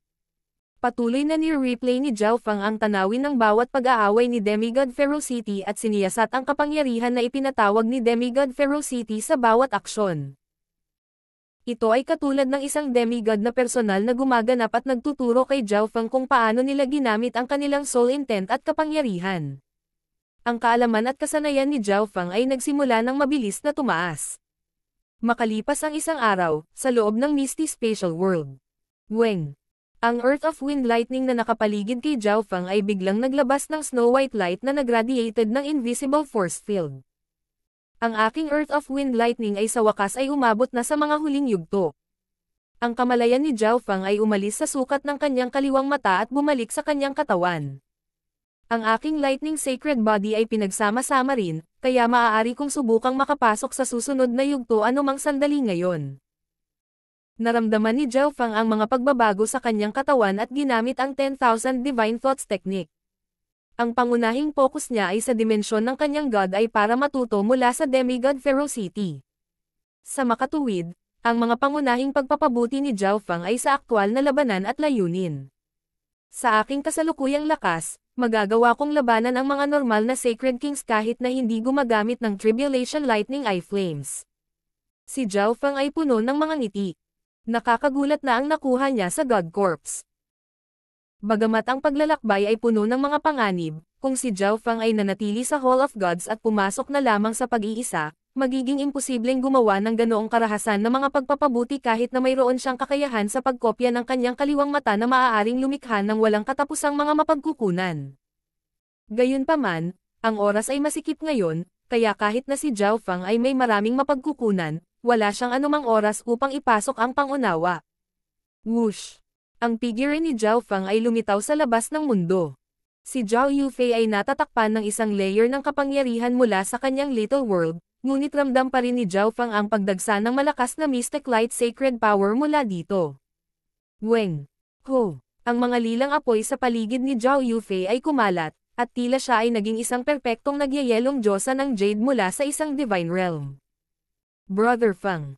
Patuloy na ni-replay ni Zhao Feng ang tanawin ng bawat pag-aaway ni demigod ferocity at siniyasat ang kapangyarihan na ipinatawag ni demigod ferocity sa bawat aksyon. Ito ay katulad ng isang demigod na personal na gumaganap at nagtuturo kay Zhao Feng kung paano nila ginamit ang kanilang soul intent at kapangyarihan. Ang kaalaman at kasanayan ni Zhao Feng ay nagsimula ng mabilis na tumaas. Makalipas ang isang araw, sa loob ng Misty Spatial World. Weng! Ang Earth of Wind Lightning na nakapaligid kay Zhao Feng ay biglang naglabas ng snow white light na nagradiated ng invisible force field. Ang aking Earth of Wind Lightning ay sa wakas ay umabot na sa mga huling yugto. Ang kamalayan ni Zhao Feng ay umalis sa sukat ng kanyang kaliwang mata at bumalik sa kanyang katawan. Ang aking lightning sacred body ay pinagsama-sama rin, kaya maaari kong subukang makapasok sa susunod na yugto anumang sandali ngayon. Naramdaman ni Zhao Feng ang mga pagbabago sa kanyang katawan at ginamit ang 10,000 Divine Thoughts Technique. Ang pangunahing focus niya ay sa dimensyon ng kanyang God ay para matuto mula sa demigod ferocity. Sa makatuwid, ang mga pangunahing pagpapabuti ni Zhao Feng ay sa aktwal na labanan at layunin. Sa aking kasalukuyang lakas, magagawa kong labanan ang mga normal na Sacred Kings kahit na hindi gumagamit ng Tribulation Lightning Eye Flames. Si Zhao Feng ay puno ng mga ngiti. Nakakagulat na ang nakuha niya sa God Corps. Bagamat ang paglalakbay ay puno ng mga panganib, kung si Zhao Feng ay nanatili sa Hall of Gods at pumasok na lamang sa pag-iisa, magiging imposibleng gumawa ng ganoong karahasan na mga pagpapabuti kahit na mayroon siyang kakayahan sa pagkopya ng kanyang kaliwang mata na maaaring lumikha ng walang katapusang mga mapagkukunan. Gayunpaman, ang oras ay masikip ngayon, kaya kahit na si Zhao Feng ay may maraming mapagkukunan, wala siyang anumang oras upang ipasok ang pangunawa. Whoosh! Ang figure ni Zhao Feng ay lumitaw sa labas ng mundo. Si Zhao Yufei ay natatakpan ng isang layer ng kapangyarihan mula sa kanyang little world, ngunit ramdam pa rin ni Zhao Feng ang pagdagsa ng malakas na mystic light sacred power mula dito. Weng! Ho! Ang mga lilang apoy sa paligid ni Zhao Yufei ay kumalat, at tila siya ay naging isang perpektong nagyayelong diyosa ng jade mula sa isang divine realm. Brother Feng!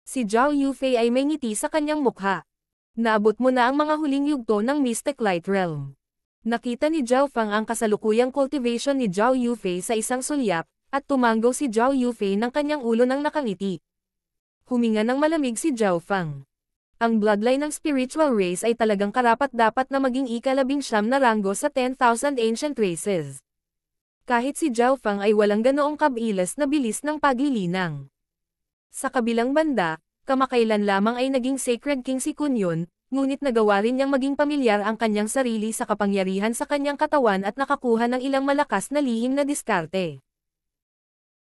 Si Zhao Yufei ay may ngiti sa kanyang mukha. Naabot mo na ang mga huling yugto ng Mystic Light Realm. Nakita ni Zhao Feng ang kasalukuyang cultivation ni Zhao Yufei sa isang sulyap, at tumanggaw si Zhao Yufei ng kanyang ulo ng nakangiti. Huminga ng malamig si Zhao Feng. Ang bloodline ng spiritual race ay talagang karapat-dapat na maging ika-19 na ranggo sa 10,000 ancient races. Kahit si Zhao Feng ay walang ganoong kabilas na bilis ng paglilinang. Sa kabilang banda, kamakailan lamang ay naging Sacred King si Kunyon, ngunit nagawa rin niyang maging pamilyar ang kanyang sarili sa kapangyarihan sa kanyang katawan at nakakuha ng ilang malakas na lihim na diskarte.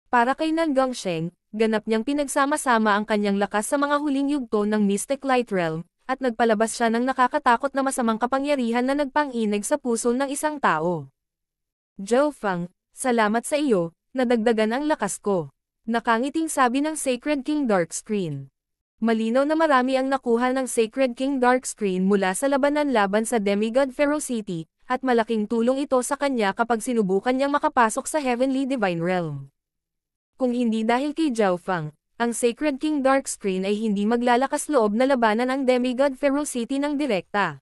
Para kay Nan Gongsheng, ganap niyang pinagsama-sama ang kanyang lakas sa mga huling yugto ng Mystic Light Realm, at nagpalabas siya ng nakakatakot na masamang kapangyarihan na nagpang-inig sa puso ng isang tao. Zhao Feng, salamat sa iyo, nadagdagan ang lakas ko. Nakangiting sabi ng Sacred King Dark Screen. Malinaw na marami ang nakuha ng Sacred King Dark Screen mula sa labanan laban sa demigod ferocity, at malaking tulong ito sa kanya kapag sinubukan niyang makapasok sa Heavenly Divine Realm. Kung hindi dahil kay Zhao Feng, Ang Sacred King Darkscreen ay hindi maglalakas loob na labanan ang Demigod Ferocity ng direkta.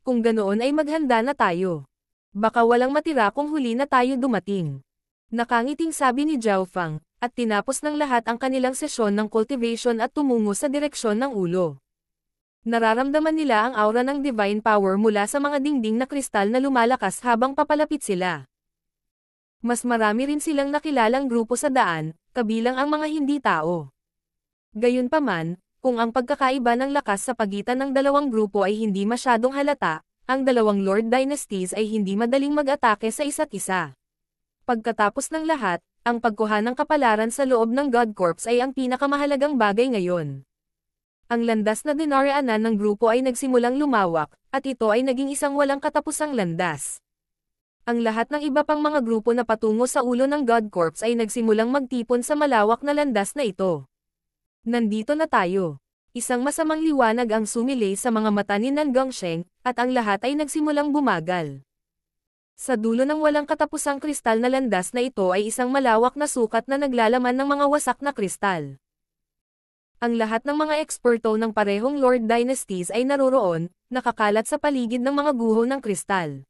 Kung ganoon ay maghanda na tayo. Baka walang matira kung huli na tayo dumating. Nakangiting sabi ni Zhao Fang, at tinapos ng lahat ang kanilang sesyon ng cultivation at tumungo sa direksyon ng ulo. Nararamdaman nila ang aura ng divine power mula sa mga dingding na kristal na lumalakas habang papalapit sila. Mas marami rin silang nakilalang grupo sa daan, kabilang ang mga hindi tao. Gayunpaman, kung ang pagkakaiba ng lakas sa pagitan ng dalawang grupo ay hindi masyadong halata, ang dalawang Lord Dynasties ay hindi madaling mag-atake sa isa't isa. Pagkatapos ng lahat, ang pagkuha ng kapalaran sa loob ng God Corps ay ang pinakamahalagang bagay ngayon. Ang landas na dinaraanan ng grupo ay nagsimulang lumawak, at ito ay naging isang walang katapusang landas. Ang lahat ng iba pang mga grupo na patungo sa ulo ng God Corps ay nagsimulang magtipon sa malawak na landas na ito. Nandito na tayo. Isang masamang liwanag ang sumilay sa mga mata ni Nan Gongsheng, at ang lahat ay nagsimulang bumagal. Sa dulo ng walang katapusang kristal na landas na ito ay isang malawak na sukat na naglalaman ng mga wasak na kristal. Ang lahat ng mga eksperto ng parehong Lord Dynasties ay naroroon, nakakalat sa paligid ng mga guho ng kristal.